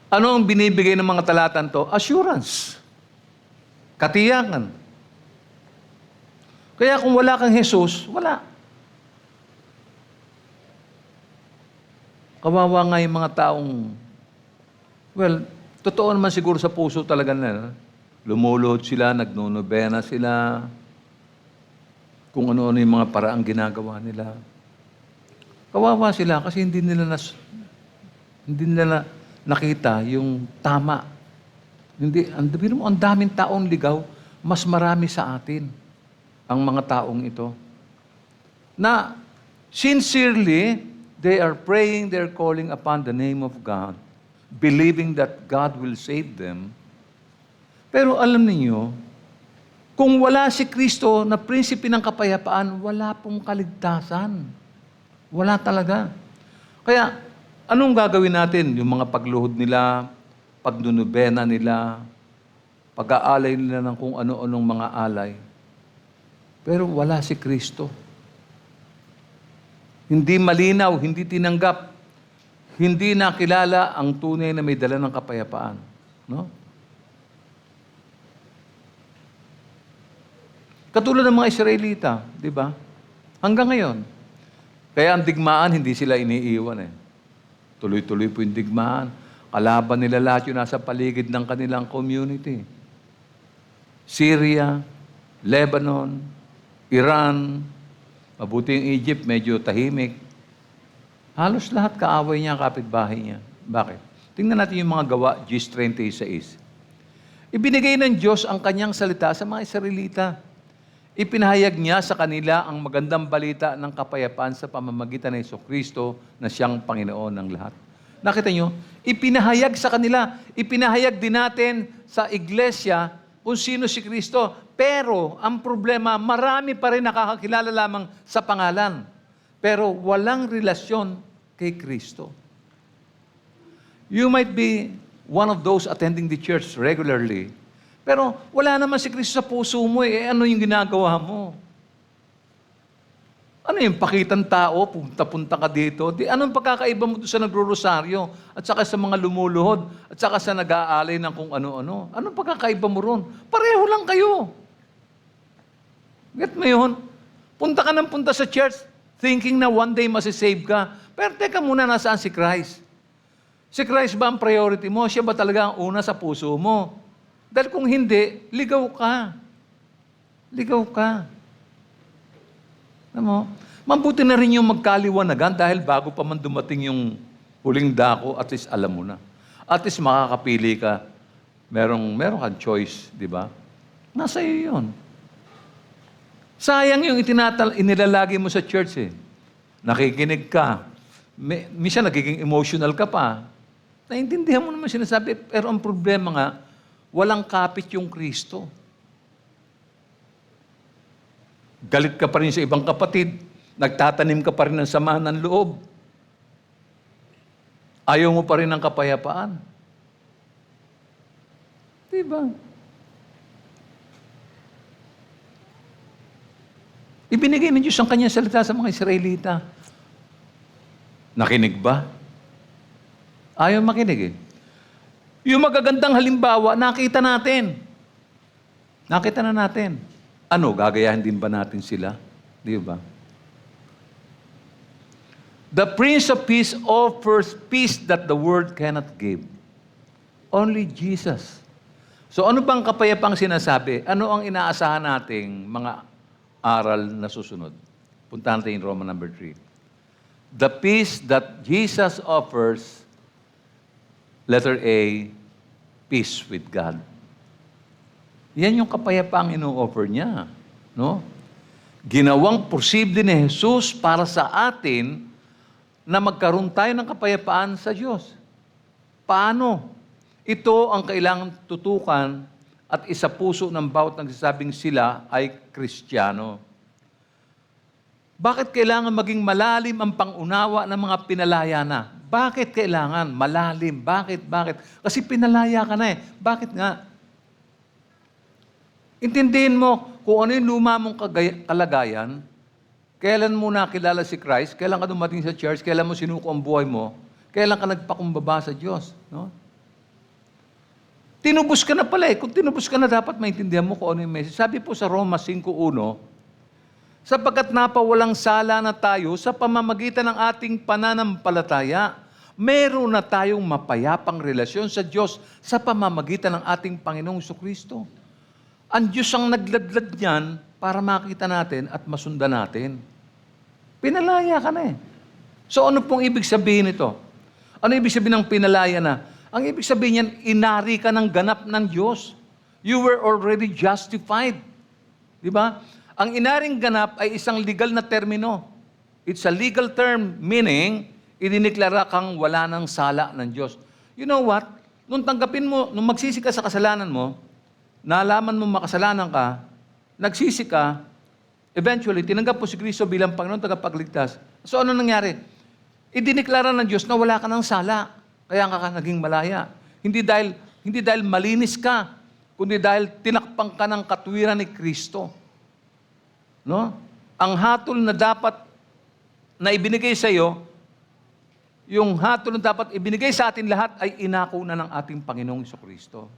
A: Ano ang binibigay ng mga talatan to? Assurance. Katiyakan. Kaya kung wala kang Jesus, wala. Kawawa nga yung mga taong, well, totoo naman siguro sa puso talaga na, lumuluhod sila, nagnonobena sila, kung ano-ano yung mga paraang ginagawa nila. Kawawa sila kasi hindi nila nakita yung tama. Hindi, ang daming taong ligaw, mas marami sa atin ang mga taong ito. Na sincerely, they are praying, they're calling upon the name of God, believing that God will save them. Pero alam niyo, kung wala si Kristo na prinsipe ng kapayapaan, wala pong kaligtasan. Wala talaga. Kaya, anong gagawin natin? Yung mga pagluhod nila, pagdunubena nila, pag-aalay nila ng kung ano-anong mga alay. Pero wala si Kristo. Hindi malinaw, hindi tinanggap, hindi nakilala ang tunay na may dala ng kapayapaan. No? Katulad ng mga Israelita, di ba? Hanggang ngayon. Kaya ang digmaan, hindi sila iniiwan eh. Tuloy-tuloy po yung digmaan. Kalaban nila lahat yung nasa paligid ng kanilang community. Syria, Lebanon, Iran, mabuti yung Egypt, medyo tahimik. Halos lahat kaaway niya, kapitbahay niya. Bakit? Tingnan natin yung mga gawa, Gis 36. Ibinigay ng Diyos ang kanyang salita sa mga Israelita. Ipinahayag niya sa kanila ang magandang balita ng kapayapaan sa pamamagitan ng Jesucristo na siyang Panginoon ng lahat. Nakita niyo? Ipinahayag sa kanila. Ipinahayag din natin sa iglesia kung sino si Kristo. Pero ang problema, marami pa rin nakakakilala lamang sa pangalan. Pero walang relasyon kay Kristo. You might be one of those attending the church regularly, pero wala naman si Kristo sa puso mo eh. Ano yung ginagawa mo? Ano yung pakitang tao, punta-punta ka dito? Anong pagkakaiba mo sa nagro-rosaryo at saka sa mga lumuluhod at saka sa nag-aalay ng kung ano-ano? Anong pagkakaiba mo ron? Pareho lang kayo. Get mo yun? Punta ka ng punta sa church thinking na one day masisave ka. Pero teka muna, nasaan si Christ? Si Christ ba ang priority mo? Siya ba talaga ang una sa puso mo? Dahil kung hindi, ligaw ka. Ligaw ka. Alam mo? Mabuti na rin yung magkaliwanagan dahil bago pa man dumating yung huling dako, at least alam mo na. At least makakapili ka. Meron kang choice, di ba? Nasa iyo yun. Sayang yung inilalagi mo sa church eh. Nakikinig ka. Minsan nagiging emotional ka pa. Naintindihan mo naman sinasabi, pero ang problema nga, walang kapit yung Kristo. Galit ka pa rin sa ibang kapatid. Nagtatanim ka pa rin ng sama ng loob. Ayaw mo pa rin ng kapayapaan. Diba? Ibinigay ng Diyos ang kanyang salita sa mga Israelita. Nakinig ba? Ayaw makinig eh. Yung magagandang halimbawa, nakita natin. Nakita na natin. Ano, gagayahin din ba natin sila? Di ba? The Prince of Peace offers peace that the world cannot give. Only Jesus. So ano bang kapayapang sinasabi? Ano ang inaasahan nating mga aral na susunod? Puntahan natin yung Roman number 3. The peace that Jesus offers, letter A, peace with God. Yan yung kapayapaang ino-offer niya. No? Ginawang posible ni Jesus para sa atin na magkaroon tayo ng kapayapaan sa Diyos. Paano? Ito ang kailangan tutukan at isapuso ng bawat nagsasabing sila ay Kristiyano. Bakit kailangan maging malalim ang pangunawa ng mga pinalaya na? Bakit kailangan malalim? Bakit? Kasi pinalaya ka na eh. Bakit nga? Intindihin mo kung ano yung luma mong kalagayan, kailan mo nakilala si Christ, kailan ka dumating sa church, kailan mo sinuko ang buhay mo, kailan ka nagpakumbaba sa Diyos. No? Tinubos ka na pala eh. Kung tinubos ka na, dapat maintindihan mo kung ano yung message. Sabi po sa Roma 5:1, sapagkat napawalang sala na tayo sa pamamagitan ng ating pananampalataya, meron na tayong mapayapang relasyon sa Diyos sa pamamagitan ng ating Panginoong Jesucristo. Ang Diyos ang nagladlad niyan para makita natin at masundan natin. Pinalaya ka na eh. So ano pong ibig sabihin nito? Ano ibig sabihin ng pinalaya na? Ang ibig sabihin niyan, inari ka ng ganap ng Diyos. You were already justified. Di ba? Ang inaring ganap ay isang legal na termino. It's a legal term, meaning, idiniklara kang wala ng sala ng Diyos. You know what? Nung tanggapin mo, nung magsisi ka sa kasalanan mo, nalaman mo makasalanan ka, nagsisi ka, eventually, tinanggap mo si Kristo bilang Panginoon tagapagligtas. So ano nangyari? Idiniklara ng Diyos na wala ka ng sala, kaya ka naging malaya. Hindi dahil malinis ka, kundi dahil tinakpang ka ng katwiran ni Kristo. No? Ang hatol na dapat na ibinigay sa iyo, yung hatol na dapat ibinigay sa atin lahat ay inako na ng ating Panginoong Jesucristo.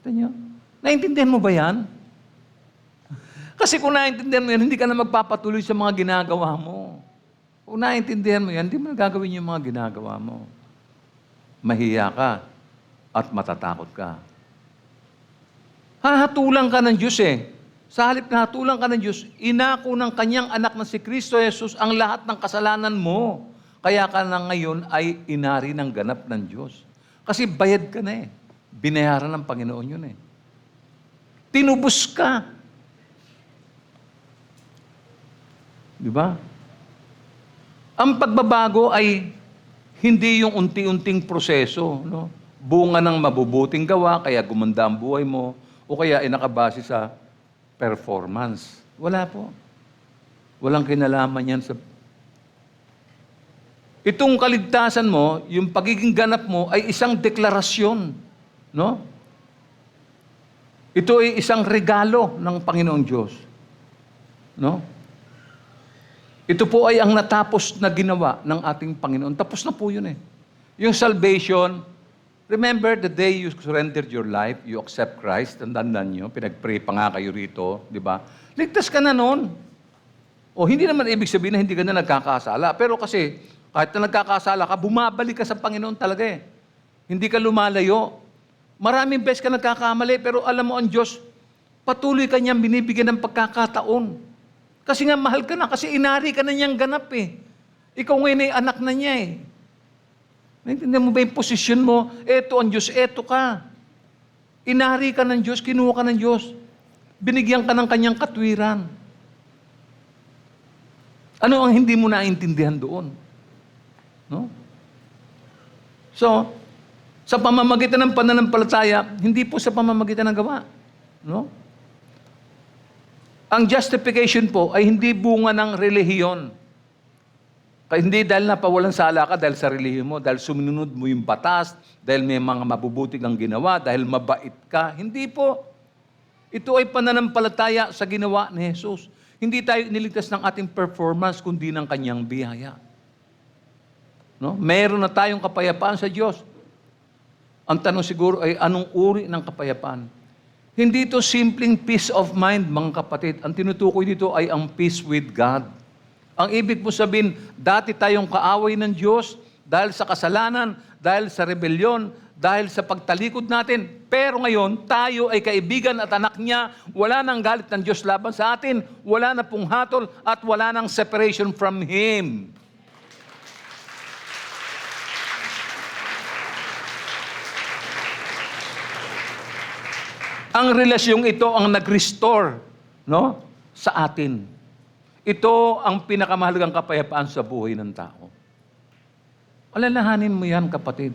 A: Ito niyo? Naintindihan mo ba yan? Kasi kung naintindihan mo yan, hindi ka na magpapatuloy sa mga ginagawa mo. Kung naintindihan mo yan, hindi mo na gagawin yung mga ginagawa mo. Mahiya ka at matatakot ka. Hahatulan ka ng Diyos eh. Sa halip na hatulan ka ng Diyos, inako ng kanyang anak na si Kristo Jesus ang lahat ng kasalanan mo. Kaya ka na ngayon ay inari ng ganap ng Diyos. Kasi bayad ka na eh. Binayaran ng Panginoon yun eh. Tinubos ka. Di ba? Ang pagbabago ay hindi yung unti-unting proseso. No? Bunga ng mabubuting gawa, kaya gumanda ang buhay mo, o kaya ay nakabase sa performance. Wala po. Walang kinalaman yan sa... Itong kaligtasan mo, yung pagiging ganap mo, ay isang deklarasyon. No? Ito ay isang regalo ng Panginoong Diyos. No? Ito po ay ang natapos na ginawa ng ating Panginoon. Tapos na po yun eh. Yung salvation, remember the day you surrendered your life, you accept Christ, tandaan nyo, pinag-pray pa nga kayo rito, di ba? Ligtas ka na noon. O hindi naman ibig sabihin na hindi ka na nagkakasala. Pero kasi, kahit na nagkakasala ka, bumabalik ka sa Panginoon talaga eh. Hindi ka lumalayo. Maraming beses ka nagkakamali, pero alam mo ang Diyos, patuloy ka niyang binibigyan ng pagkakataon. Kasi nga mahal ka na, kasi inari ka na niyang ganap eh. Ikaw ngayon ay anak na niya eh. Naintindihan mo ba yung posisyon mo? Eto ang Diyos, eto ka. Inari ka ng Diyos, kinuha ka ng Diyos. Binigyan ka ng kanyang katwiran. Ano ang hindi mo naintindihan doon? No? So, sa pamamagitan ng pananampalataya, hindi po sa pamamagitan ng gawa. No? Ang justification po ay hindi bunga ng relihiyon. Kaya hindi dahil napawalan sala ka, dahil sa relihiyon mo, dahil sumunod mo yung batas, dahil may mga mabubuti kang ginawa, dahil mabait ka. Hindi po. Ito ay pananampalataya sa ginawa ni Jesus. Hindi tayo iniligtas ng ating performance, kundi ng kanyang biyaya. No? Meron na tayong kapayapaan sa Diyos. Ang tanong siguro ay, anong uri ng kapayapaan? Hindi ito simpleng peace of mind, mga kapatid. Ang tinutukoy dito ay ang peace with God. Ang ibig po sabihin, dati tayong kaaway ng Diyos dahil sa kasalanan, dahil sa rebelyon, dahil sa pagtalikod natin. Pero ngayon, tayo ay kaibigan at anak niya. Wala nang galit ng Diyos laban sa atin. Wala na pong hatol at wala nang separation from Him. Ang relasyong ito ang nag-restore, no, sa atin. Ito ang pinakamahalagang kapayapaan sa buhay ng tao. Alalahanin mo yan, kapatid.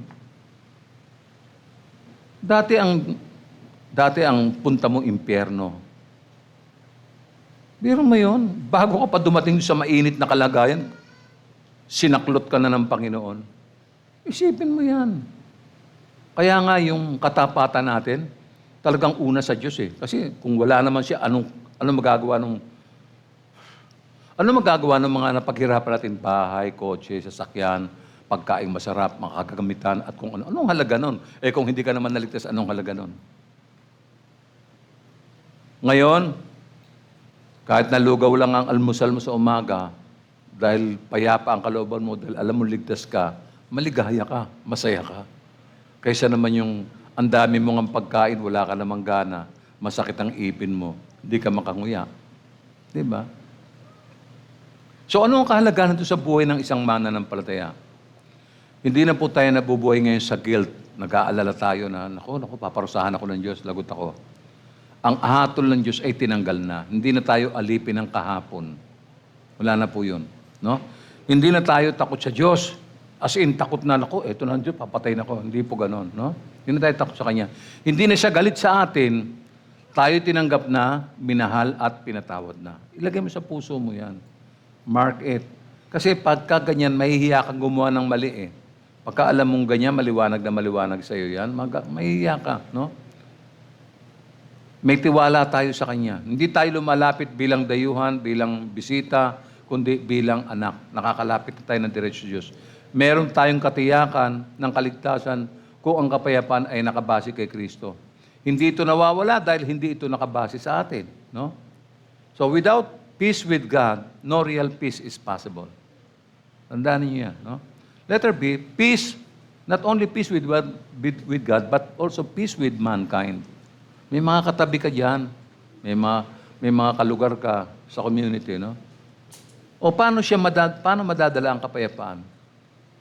A: Dati ang punta mo impyerno. Biro mo yun, bago ka pa dumating sa mainit na kalagayan, sinaklot ka na ng Panginoon. Isipin mo yan. Kaya nga yung katapatan natin, talagang una sa Diyos eh. Kasi kung wala naman siya, ano magagawa ng mga napaghirapan natin? Bahay, kotse, sasakyan, pagkain masarap, makakagamitan, at kung ano. Anong halaga nun? Eh kung hindi ka naman naligtas, anong halaga nun? Ngayon, kahit nalugaw lang ang almusal mo sa umaga, dahil payapa ang kalooban mo, dahil alam mo ligtas ka, maligaya ka, masaya ka. Kaysa naman yung ang dami mong ang pagkain, wala ka namang gana, masakit ang ipin mo, hindi ka makanguya. Di ba? So ano ang kahalagahan nito sa buhay ng isang mananampalataya? Hindi na po tayo nabubuhay ngayon sa guilt. Nag-aalala tayo na, naku, paparusahan ako ng Diyos, lagot ako. Ang hatol ng Diyos ay tinanggal na. Hindi na tayo alipin ng kahapon. Wala na po yun. No? Hindi na tayo takot sa Diyos. As in, takot na ako, eto na Diyos, papatay na ako. Hindi po ganon. No? Hindi na tayo takot sa Kanya. Hindi na siya galit sa atin. Tayo tinanggap na, minahal at pinatawad na. Ilagay mo sa puso mo yan. Mark it. Kasi pagka ganyan, mahihiya kang gumawa ng mali eh. Pagka alam mong ganyan, maliwanag na maliwanag sa iyo yan, mahihiya ka. No? May tiwala tayo sa Kanya. Hindi tayo lumalapit bilang dayuhan, bilang bisita, kundi bilang anak. Nakakalapit na tayo ng diretso sa Diyos. Meron tayong katiyakan ng kaligtasan kung ang kapayapaan ay nakabase kay Kristo. Hindi ito nawawala dahil hindi ito nakabase sa atin. No? So without peace with God, no real peace is possible. Tandaan niyo yan. No? Letter B, peace, not only peace with God, but also peace with mankind. May mga katabi ka dyan, may mga kalugar ka sa community. No? O paano madadala ang kapayapaan?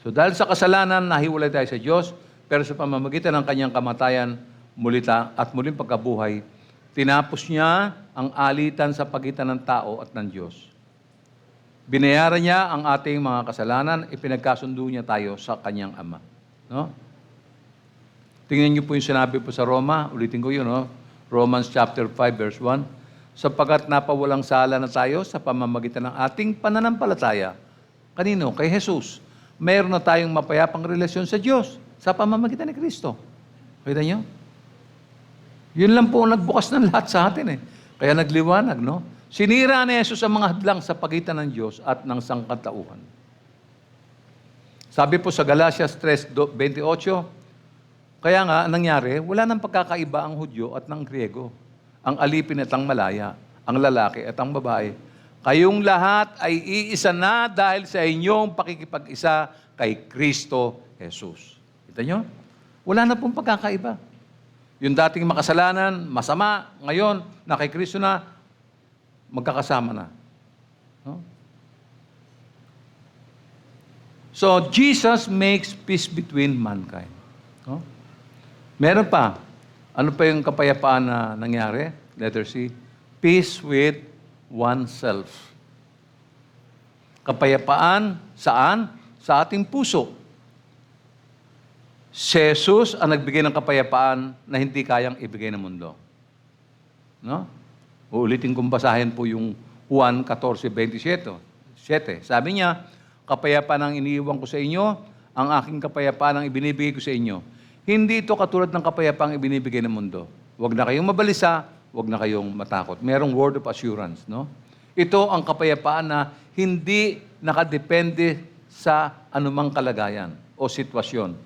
A: So dahil sa kasalanan, nahiwalay tayo sa Diyos, pero sa pamamagitan ng Kanyang kamatayan, muling pagkabuhay, tinapos niya ang alitan sa pagitan ng tao at ng Diyos. Binayaran niya ang ating mga kasalanan, ipinagkasundo niya tayo sa Kanyang Ama. No? Tingnan niyo po yung sinabi po sa Roma, ulitin ko yun, no? Romans chapter 5, verse 1, sapagkat napawalang sala na tayo sa pamamagitan ng ating pananampalataya. Kanino? Kay Jesus. Mayroon na tayong mapayapang relasyon sa Diyos sa pamamagitan ni Kristo. Kita niyo? Yun lang po ang nagbukas ng lahat sa atin eh. Kaya nagliwanag, no? Sinira ni Jesus ang mga hadlang sa pagitan ng Diyos at ng sangkatauhan. Sabi po sa Galatians 3:28, kaya nga, nangyari, wala nang pagkakaiba ang Hudyo at ng Griego, ang alipin at ang malaya, ang lalaki at ang babae. Kayong lahat ay iisa na dahil sa inyong pakikipag-isa kay Kristo Jesus. Kita nyo? Wala na pong pagkakaiba. Yung dating makasalanan, masama, ngayon, na kay Kristo na, magkakasama na. No? So, Jesus makes peace between mankind. No? Meron pa. Ano pa yung kapayapaan na nangyari? Letter C. Peace with oneself. Kapayapaan, saan? Sa ating puso. Si Jesus ang nagbigay ng kapayapaan na hindi kayang ibigay ng mundo. No? Uulitin kong basahin po yung Juan 14:27. Sabi niya, Kapayapaan ang iniiwan ko sa inyo, ang aking kapayapaan ang ibinibigay ko sa inyo. Hindi ito katulad ng kapayapaan ang ibinibigay ng mundo. Huwag na kayong mabalisa, huwag na kayong matakot. Merong word of assurance, no? Ito ang kapayapaan na hindi nakadepende sa anumang kalagayan o sitwasyon.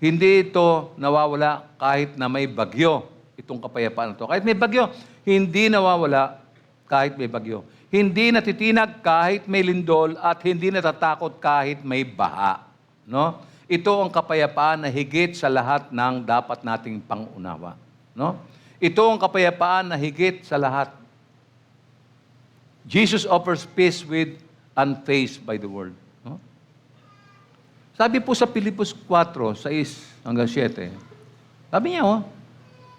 A: Hindi ito nawawala kahit na may bagyo, itong kapayapaan ito. Kahit may bagyo, hindi nawawala kahit may bagyo. Hindi natitinag kahit may lindol at hindi natatakot kahit may baha. No? Ito ang kapayapaan na higit sa lahat ng dapat nating pangunawa. No? Ito ang kapayapaan na higit sa lahat. Jesus offers peace with unfazed by the world. No? Sabi po sa Pilipos 4:6 hanggang 7, sabi niya,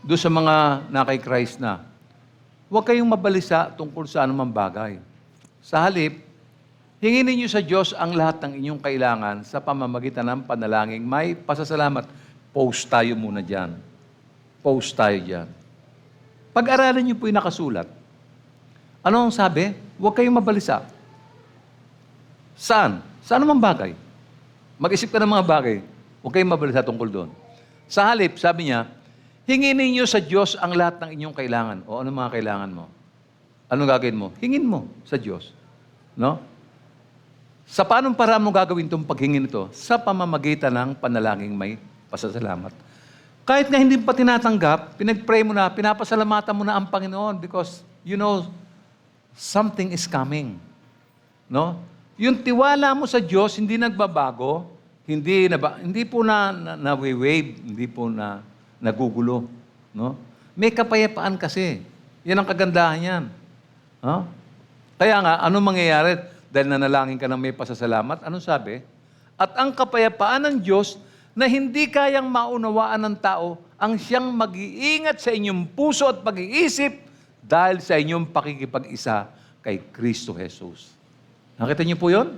A: doon sa mga na kay Christ na, huwag kayong mabalisa tungkol sa anumang bagay. Sa halip, hingin ninyo sa Diyos ang lahat ng inyong kailangan sa pamamagitan ng panalangin. May pasasalamat. Post tayo muna dyan. Post tayo dyan. Pag-aralan niyo po yung nakasulat. Ano ang sabi? Huwag kayong mabalisa. Saan? Sa anumang bagay. Mag-isip ka ng mga bagay. Huwag kayong mabalisa tungkol doon. Sa halip, sabi niya, hingin ninyo sa Diyos ang lahat ng inyong kailangan. O ano mga kailangan mo? Anong gagawin mo? Hingin mo sa Diyos. No? Sa paanong paraan mo gagawin itong paghingin ito? Sa pamamagitan ng panalangin may pasasalamat. Kahit nga hindi pa tinatanggap, pinag-pray mo na, pinapasalamatan mo na ang Panginoon because, you know, something is coming. No? Yung tiwala mo sa Diyos, hindi nagbabago, hindi po na-wave, hindi po na nagugulo. No? May kapayapaan kasi. Yan ang kagandahan yan. No? Kaya nga, anong mangyayari? Dahil nanalangin ka ng may pasasalamat, anong sabi? At ang kapayapaan ng Diyos na hindi kayang maunawaan ng tao, ang siyang mag-iingat sa inyong puso at pag-iisip dahil sa inyong pakikipag-isa kay Kristo Jesus. Nakita niyo po yun?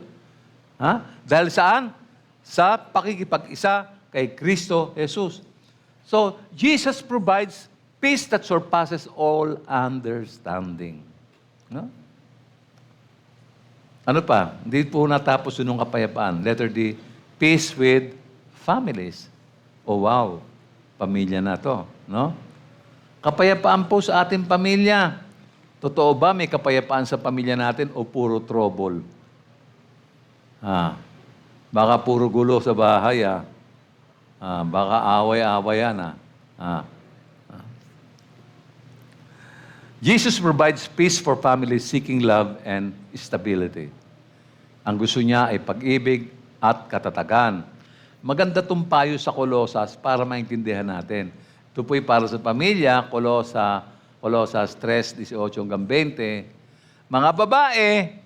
A: Ha? Dahil saan? Sa pakikipag-isa kay Kristo Jesus. So, Jesus provides peace that surpasses all understanding. No? Ano pa? Hindi po natapos yun ng kapayapaan. Letter D, peace with families. Oh wow, pamilya na to. No? Kapayapaan po sa ating pamilya. Totoo ba may kapayapaan sa pamilya natin o puro trouble? Baka puro gulo sa bahay. Baka away-awayan. Jesus provides peace for families seeking love and stability. Ang gusto niya ay pag-ibig at katatagan. Maganda itong payo sa Kolosas para maintindihan natin. Ito po'y para sa pamilya, Kolosas 3:18-20. Mga babae,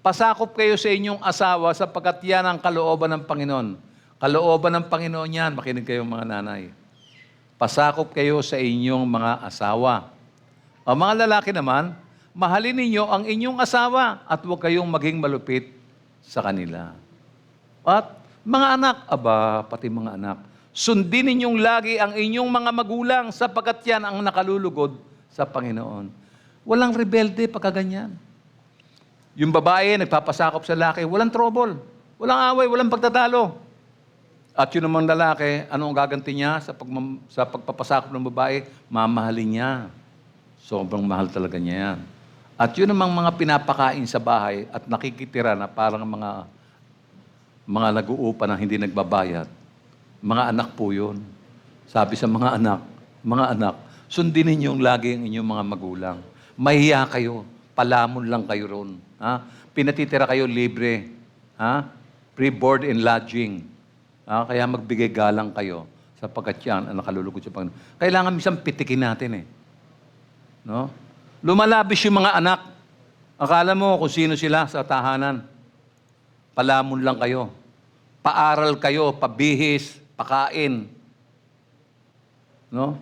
A: pasakop kayo sa inyong asawa sapagkat yan ang kalooban ng Panginoon. Kalooban ng Panginoon yan, makinig kayong mga nanay. Pasakop kayo sa inyong mga asawa. Ang mga lalaki naman, mahalin ninyo ang inyong asawa at huwag kayong maging malupit sa kanila. At mga anak, pati mga anak, sundin ninyong lagi ang inyong mga magulang sapagkat yan ang nakalulugod sa Panginoon. Walang rebelde pagkaganyan. Yung babae, nagpapasakop sa lalaki, walang trouble, walang away, walang pagtatalo. At yun namang lalaki, anong gaganti niya sa pagpapasakop ng babae? Mamahalin niya. Sobrang mahal talaga niya yan. At yun namang mga pinapakain sa bahay at nakikitira na parang mga nag-uupa na hindi nagbabayad. Mga anak po yun. Sabi sa mga anak, sundin ninyong lagi ang inyong mga magulang. Mahiya kayo, palamon lang kayo ron. Pinatitira kayo libre. Free board and lodging. Kaya magbigay galang kayo sapagkat yan ang nakalulugod sa Panginoon. Kailangan minsan pitikin natin No? Lumalabis yung mga anak. Akala mo kung sino sila sa tahanan. Palamon lang kayo. Paaral kayo, pabihis, pakain. No?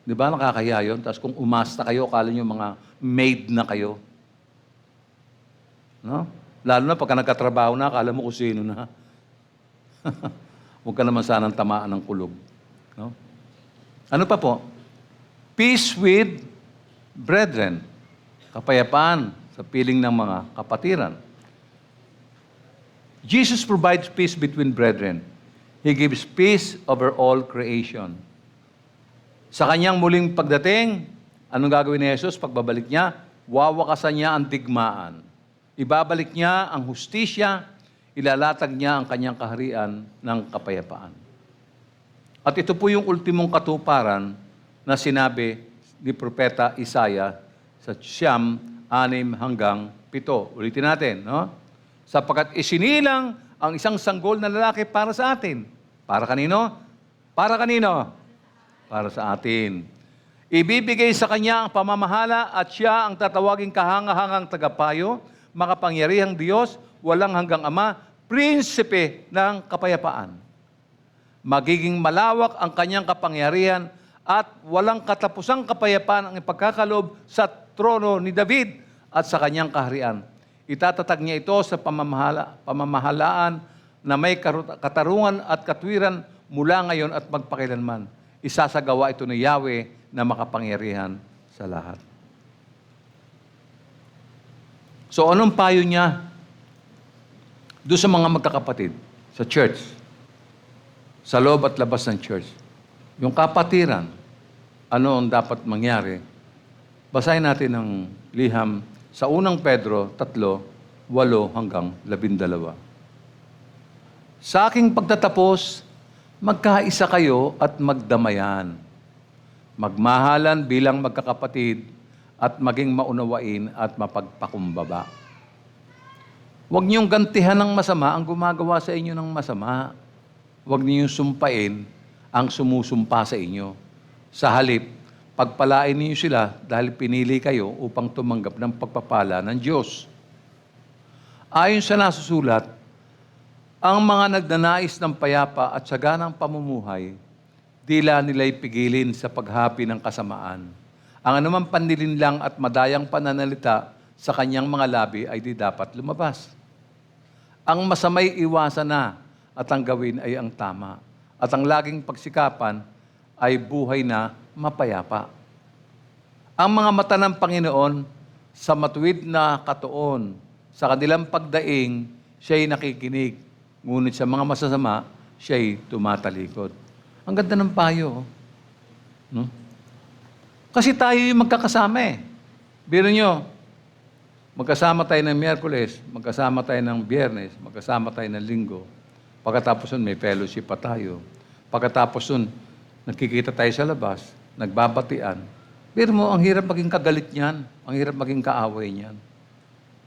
A: Di ba nakakaya yun? Tapos kung umasta kayo, akala nyo mga maid na kayo. No? Lalo na pagka nagkatrabaho na, akala mo kung sino na. Huwag ka naman sanang tamaan ng kulog. No? Ano pa po? Peace with brethren. Kapayapaan sa piling ng mga kapatiran. Jesus provides peace between brethren. He gives peace over all creation. Sa kanyang muling pagdating, anong gagawin ni Jesus? Pagbabalik niya, wawakasan niya ang digmaan. Ibabalik niya ang hustisya, ilalatag niya ang kanyang kaharian ng kapayapaan. At ito po yung ultimong katuparan na sinabi ni Propeta Isaiah sa Siyam, 6 hanggang 7. Ulitin natin, no? Sapagkat isinilang ang isang sanggol na lalaki para sa atin. Para kanino? Para kanino? Para sa atin. Ibibigay sa kanya ang pamamahala at siya ang tatawaging kahangahangang tagapayo, makapangyarihang Diyos, walang hanggang Ama, prinsipe ng kapayapaan. Magiging malawak ang kanyang kapangyarihan at walang katapusang kapayapaan ang ipagkakaloob sa trono ni David at sa kanyang kaharian. Itatatag niya ito sa pamamahalaan na may katarungan at katwiran mula ngayon at magpakailanman. Isasagawa ito ni Yahweh na makapangyarihan sa lahat. So anong payo niya doon sa mga magkakapatid sa church, sa loob at labas ng church? Yung kapatiran, ano ang dapat mangyari? Basahin natin ang liham sa unang Pedro 3, 8 hanggang 12. Sa aking pagtatapos, magkaisa kayo at magdamayan. Magmahalan bilang magkakapatid at maging maunawain at mapagpakumbaba. Huwag niyong gantihan ng masama ang gumagawa sa inyo ng masama. Huwag niyong sumpain ang sumusumpa sa inyo. Sa halip, pagpalain niyo sila dahil pinili kayo upang tumanggap ng pagpapala ng Diyos. Ayon sa nasusulat, ang mga nagnanais ng payapa at saganang pamumuhay, dila nila'y pigilin sa paghapi ng kasamaan. Ang anumang panlilinlang at madayang pananalita sa kanyang mga labi ay di dapat lumabas. Ang masamay iwasan na at ang gawin ay ang tama. At ang laging pagsikapan ay buhay na mapayapa. Ang mga mata ng Panginoon sa matuwid na katuon, sa kanilang pagdaing, siya'y nakikinig. Ngunit sa mga masasama, siya'y tumatalikod. Ang ganda ng payo. No? Kasi tayo yung magkakasama eh. Biro nyo, magkasama tayo ng Miyerkules, magkasama tayo ng Biyernes, magkasama tayo ng Linggo. Pagkatapos nun, may fellowship pa tayo. Pagkatapos nun, nagkikita tayo sa labas, nagbabatian. Biro mo, ang hirap maging kagalit niyan. Ang hirap maging kaaway niyan.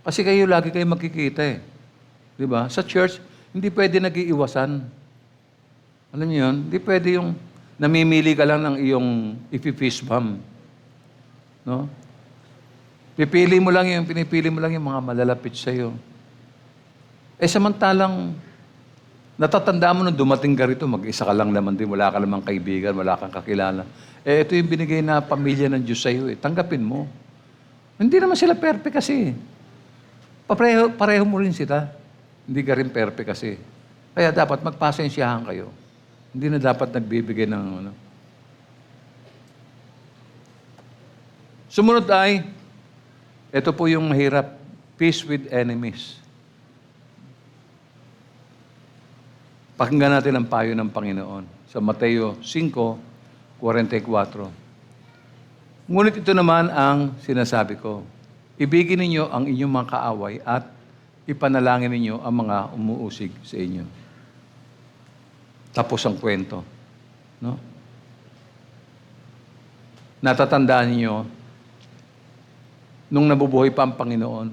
A: Kasi kayo lagi kayo magkikita eh. Di ba? Sa church, hindi pwede nag-iiwasan. Alam niyo yun? Hindi pwede yung namimili ka lang ng iyong ipi-fist bump. No? Pinipili mo lang yung mga malalapit sa iyo. Eh samantalang, natatandaan mo nung dumating ka rito, mag-isa ka lang naman din, wala ka namang kaibigan, wala kang kakilala. Eh ito yung binigay na pamilya ng Diyos sa iyo. Tanggapin mo. Hindi naman sila perfect kasi. Pareho mo rin sila. Hindi ka rin perfect kasi. Kaya dapat magpasensyahan kayo. Hindi na dapat nagbibigay ng ano. Sumunod ay, ito po yung mahirap, peace with enemies. Pakinggan natin ang payo ng Panginoon sa Mateo 5:44. Ngunit ito naman ang sinasabi ko. Ibigin ninyo ang inyong mga kaaway at ipanalangin ninyo ang mga umuusig sa inyo. Tapos ang kwento. No? Natatandaan ninyo, nung nabubuhay pa ang Panginoon,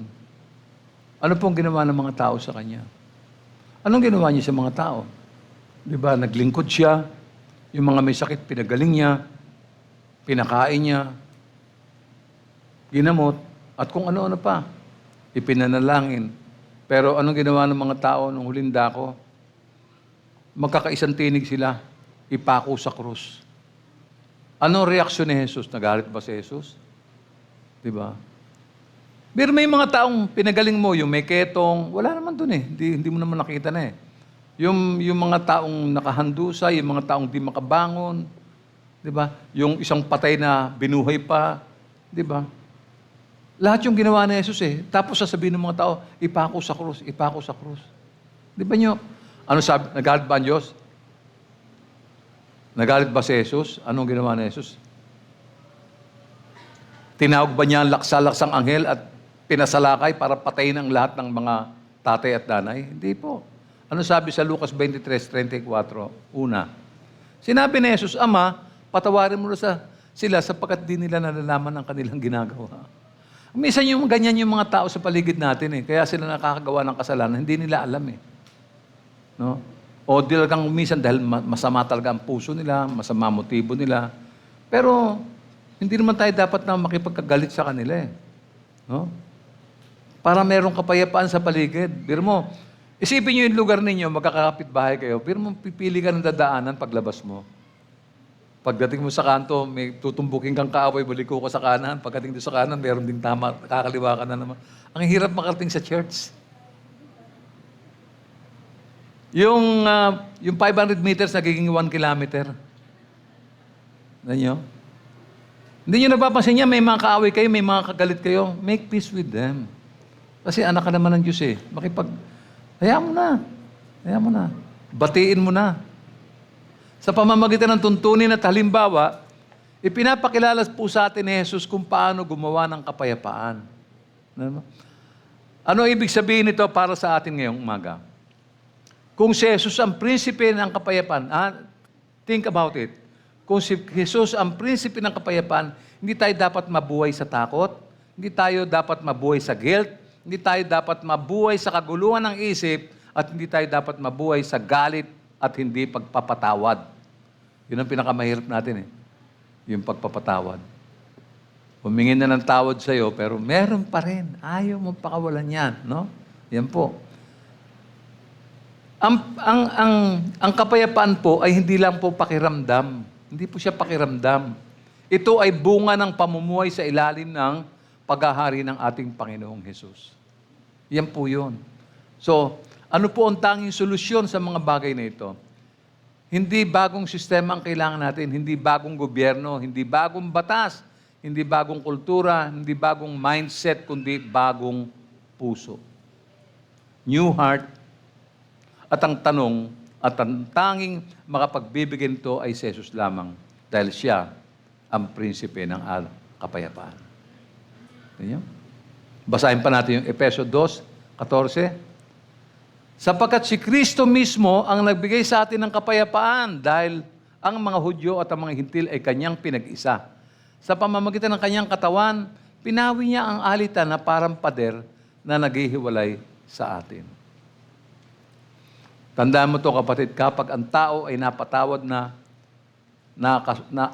A: ano pong ginawa ng mga tao sa Kanya? Anong ginawa niya sa mga tao? Di ba, naglingkod siya, yung mga may sakit, pinagaling niya, pinakain niya, ginamot, at kung ano-ano pa, ipinanalangin. Pero anong ginawa ng mga tao nung huling dako? Magkakaisang tinig sila, ipako sa krus. Anong reaksyon ni Jesus? Nagalit ba si Jesus? Di ba? Pero may mga taong pinagaling mo, yung may ketong, wala naman dun eh. Hindi mo naman nakita na eh. Yung mga taong nakahandusay, yung mga taong di makabangon, di ba? Yung isang patay na binuhay pa, di ba? Lahat yung ginawa ni Jesus eh. Tapos sasabihin ng mga tao, ipako sa krus, ipako sa krus. Di ba nyo, ano sabi, nagalit ba ang Diyos? Nagalit ba si Jesus? Anong ginawa ni Jesus? Tinawag ba niya ang laksa-laksang anghel at pinasalakay para patayin ang lahat ng mga tatay at nanay? Hindi po. Ano sabi sa Lucas 23:34? Una, sinabi ni Jesus, Ama, patawarin mo na sila sapagkat di nila nalalaman ang kanilang ginagawa. Minsan yung ganyan yung mga tao sa paligid natin eh. Kaya sila nakakagawa ng kasalanan, hindi nila alam eh. No? O talagang minsan dahil masama talaga ang puso nila, masama motibo nila. Pero hindi naman tayo dapat na makipagkagalit sa kanila eh. No? Para merong kapayapaan sa paligid. Biro mo, isipin nyo yung lugar ninyo, magkakapit bahay kayo. Biro mo, pipili ka ng dadaanan paglabas mo. Pagdating mo sa kanto, may tutumbukin kang kaaway, baliko ka sa kanan. Pagdating doon sa kanan, meron ding tama, kakaliwa ka na naman. Ang hirap makarating sa church. Yung 500 meters, nagiging 1 kilometer. Nanyo? Hindi nyo napapansin niya, may mga kaaway kayo, may mga kagalit kayo. Make peace with them. Kasi anak ka naman ng Diyos eh. Hayaan mo na. Hayaan mo na. Batiin mo na. Sa pamamagitan ng tuntunin at halimbawa, ipinapakilala po sa atin ni Jesus kung paano gumawa ng kapayapaan. Ano ibig sabihin nito para sa atin ngayong umaga? Kung si Jesus ang prinsipe ng kapayapaan, think about it. Kung si Jesus ang prinsipe ng kapayapaan, hindi tayo dapat mabuhay sa takot, hindi tayo dapat mabuhay sa guilt, hindi tayo dapat mabuhay sa kaguluhan ng isip, at hindi tayo dapat mabuhay sa galit at hindi pagpapatawad. Yun ang pinakamahirap natin eh. Yung pagpapatawad. Humingin na ng tawad sa'yo, pero meron pa rin. Ayaw mong pakawalan yan, no? Yan po. Ang kapayapaan po ay hindi lang po pakiramdam. Hindi po siya pakiramdam. Ito ay bunga ng pamumuhay sa ilalim ng paghahari ng ating Panginoong Hesus. Yan po yun. So, ano po ang tanging solusyon sa mga bagay na ito? Hindi bagong sistema ang kailangan natin, hindi bagong gobyerno, hindi bagong batas, hindi bagong kultura, hindi bagong mindset, kundi bagong puso. New heart. At ang tanong, at ang tanging makapagbibigay nito ay si Jesus lamang dahil siya ang prinsipe ng kapayapaan. Ganyan? Basahin pa natin yung Efeso 2:14. Sapagkat si Kristo mismo ang nagbigay sa atin ng kapayapaan dahil ang mga Hudyo at ang mga Hintil ay kanyang pinag-isa. Sa pamamagitan ng kanyang katawan, pinawi niya ang alitan na parang pader na naghihiwalay sa atin. Tandaan mo to kapatid, kapag ang tao ay napatawad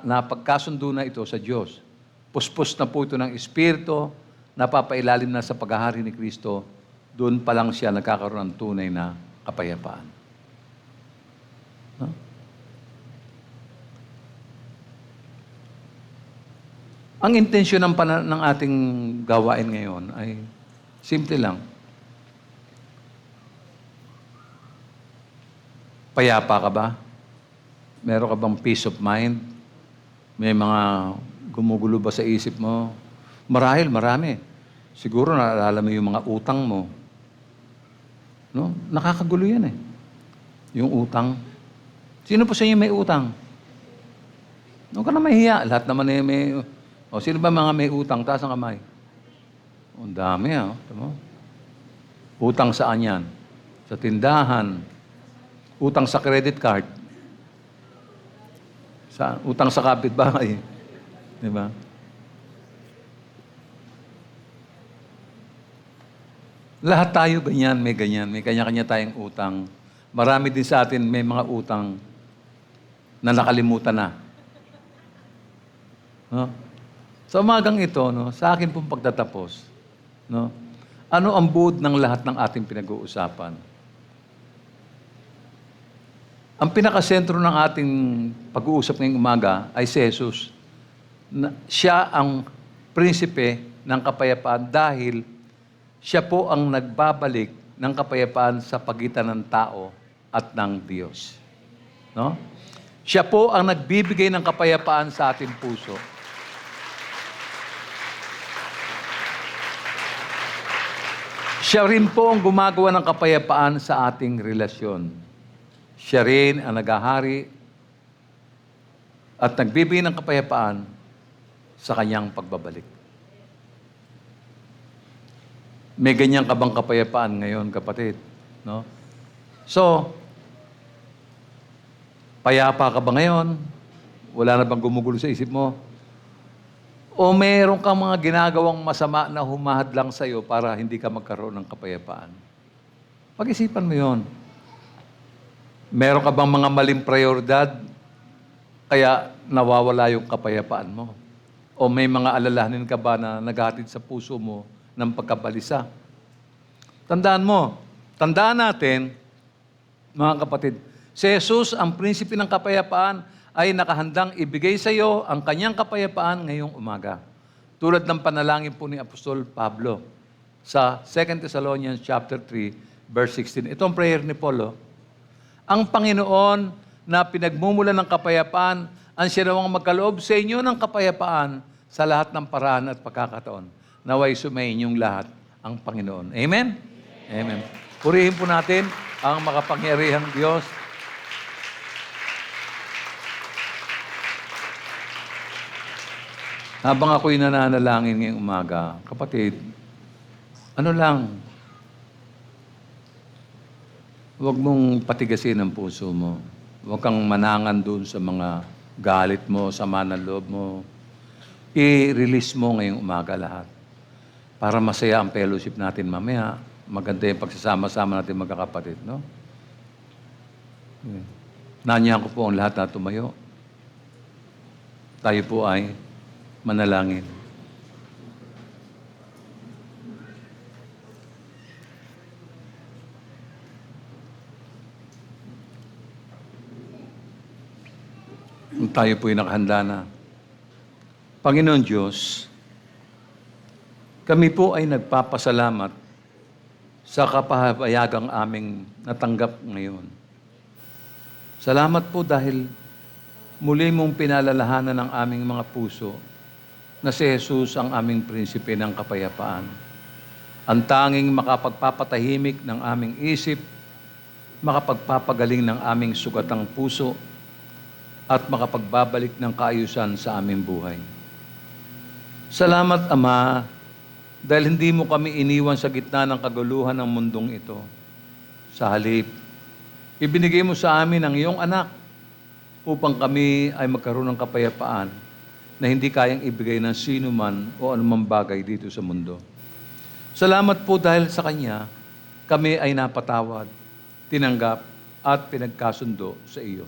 A: napagkasundo na ito sa Diyos, puspos na po ito ng Espiritu, napapailalim na sa paghahari ni Kristo, doon pa lang siya nagkakaroon ng tunay na kapayapaan. No? Ang intensyon ng ating gawain ngayon ay simple lang. Payapa ka ba? Meron ka bang peace of mind? May mga gumugulo ba sa isip mo? Marami. Siguro naalala mo yung mga utang mo. No? Nakakagulo yan eh. Yung utang. Sino po sa inyo may utang? Huwag ka na mahiya. Lahat naman eh may... O, sino ba mga may utang? Taas ang kamay. Ang dami ah. Tama? Utang saan yan? Sa tindahan. Utang sa credit card. Utang sa kapitbahay. Di ba? Lahat tayo ganyan. May kanya-kanya tayong utang. Marami din sa atin may mga utang na nakalimutan na. No? Sa umagang ito, no, sa akin pong pagtatapos, no, ano ang buod ng lahat ng ating pinag-uusapan? Ang pinakasentro ng ating pag-uusap ngayong umaga ay si Jesus. Siya ang prinsipe ng kapayapaan dahil siya po ang nagbabalik ng kapayapaan sa pagitan ng tao at ng Diyos. No? Siya po ang nagbibigay ng kapayapaan sa ating puso. Siya rin po ang gumagawa ng kapayapaan sa ating relasyon. Siya rin ang naghahari at nagbibigay ng kapayapaan sa kanyang pagbabalik. May ganyan ka bang kapayapaan ngayon, kapatid? No? So, payapa ka ba ngayon? Wala na bang gumugulo sa isip mo? O meron kang mga ginagawang masama na humahadlang sa iyo para hindi ka magkaroon ng kapayapaan? Pag-isipan mo yon. Meron ka bang mga maling prioridad kaya nawawala yung kapayapaan mo? O may mga alalahanin ka ba na naghatid sa puso mo ng pagkabalisa? Tandaan natin, mga kapatid, si Jesus, ang prinsipe ng kapayapaan, ay nakahandang ibigay sa iyo ang kanyang kapayapaan ngayong umaga. Tulad ng panalangin po ni Apostol Pablo sa 2 Thessalonians chapter 3, verse 16. Ito ang prayer ni Paul. Ang Panginoon na pinagmumula ng kapayapaan, ang siya nawang magkaloob sa inyo ng kapayapaan sa lahat ng paraan at pagkakataon. Naway sumayin niyong lahat ang Panginoon. Amen? Amen. Purihin po natin ang makapangyarihang Diyos. Habang ako'y nananalangin ngayong umaga, kapatid, ano lang, huwag mong patigasin ang puso mo. Huwag kang manangan doon sa mga galit mo, sama ng loob mo. I-release mo ngayong umaga lahat. Para masaya ang fellowship natin mamaya. Maganda yung pagsasama-sama natin magkakapatid, no? Nanyahan ko po ang lahat na tumayo. Tayo po ay manalangin. Tayo po ay nakahanda na. Panginoon Diyos, kami po ay nagpapasalamat sa kapahayagang aming natanggap ngayon. Salamat po dahil muli mong pinalalahanan ng aming mga puso na si Jesus ang aming prinsipe ng kapayapaan. Ang tanging makapagpapatahimik ng aming isip, makapagpapagaling ng aming sugatang puso, at makapagbabalik ng kaayusan sa aming buhay. Salamat, Ama, dahil hindi mo kami iniwan sa gitna ng kaguluhan ng mundong ito. Sa halip, ibinigay mo sa amin ang iyong anak upang kami ay magkaroon ng kapayapaan na hindi kayang ibigay ng sino man o anumang bagay dito sa mundo. Salamat po dahil sa Kanya, kami ay napatawad, tinanggap, at pinagkasundo sa iyo.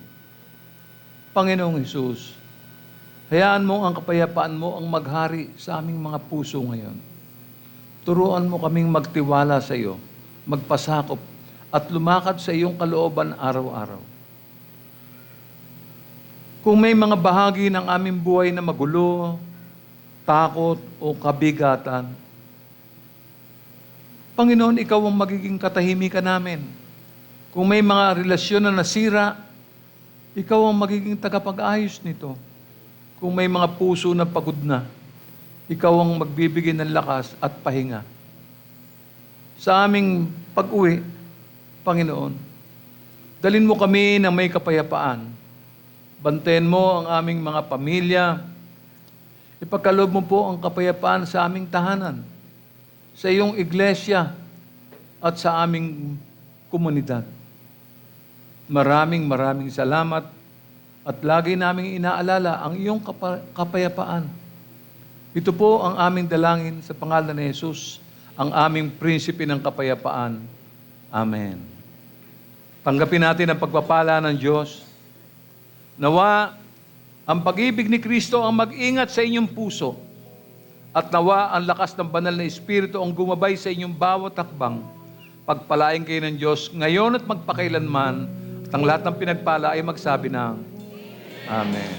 A: Panginoong Hesus, hayaan mo ang kapayapaan mo ang maghari sa aming mga puso ngayon. Turuan mo kaming magtiwala sa iyo, magpasakop, at lumakad sa iyong kalooban araw-araw. Kung may mga bahagi ng aming buhay na magulo, takot, o kabigatan, Panginoon, ikaw ang magiging katahimikan namin. Kung may mga relasyon na nasira, ikaw ang magiging tagapag-ayos nito. Kung may mga puso na pagod na, ikaw ang magbibigay ng lakas at pahinga. Sa aming pag-uwi, Panginoon, dalhin mo kami na may kapayapaan. Bantayan mo ang aming mga pamilya. Ipagkaloob mo po ang kapayapaan sa aming tahanan, sa iyong iglesia, at sa aming komunidad. Maraming salamat at lagi naming inaalala ang iyong kapayapaan. Ito po ang aming dalangin sa pangalan ni Jesus, ang aming prinsipe ng kapayapaan. Amen. Tanggapin natin ang pagpapala ng Diyos. Nawa ang pag-ibig ni Kristo ang mag-ingat sa inyong puso at nawa ang lakas ng banal na Espiritu ang gumabay sa inyong bawat hakbang. Pagpalain kayo ng Diyos ngayon at magpakailanman. At ang lahat ng pinagpala ay magsabi ng Amen.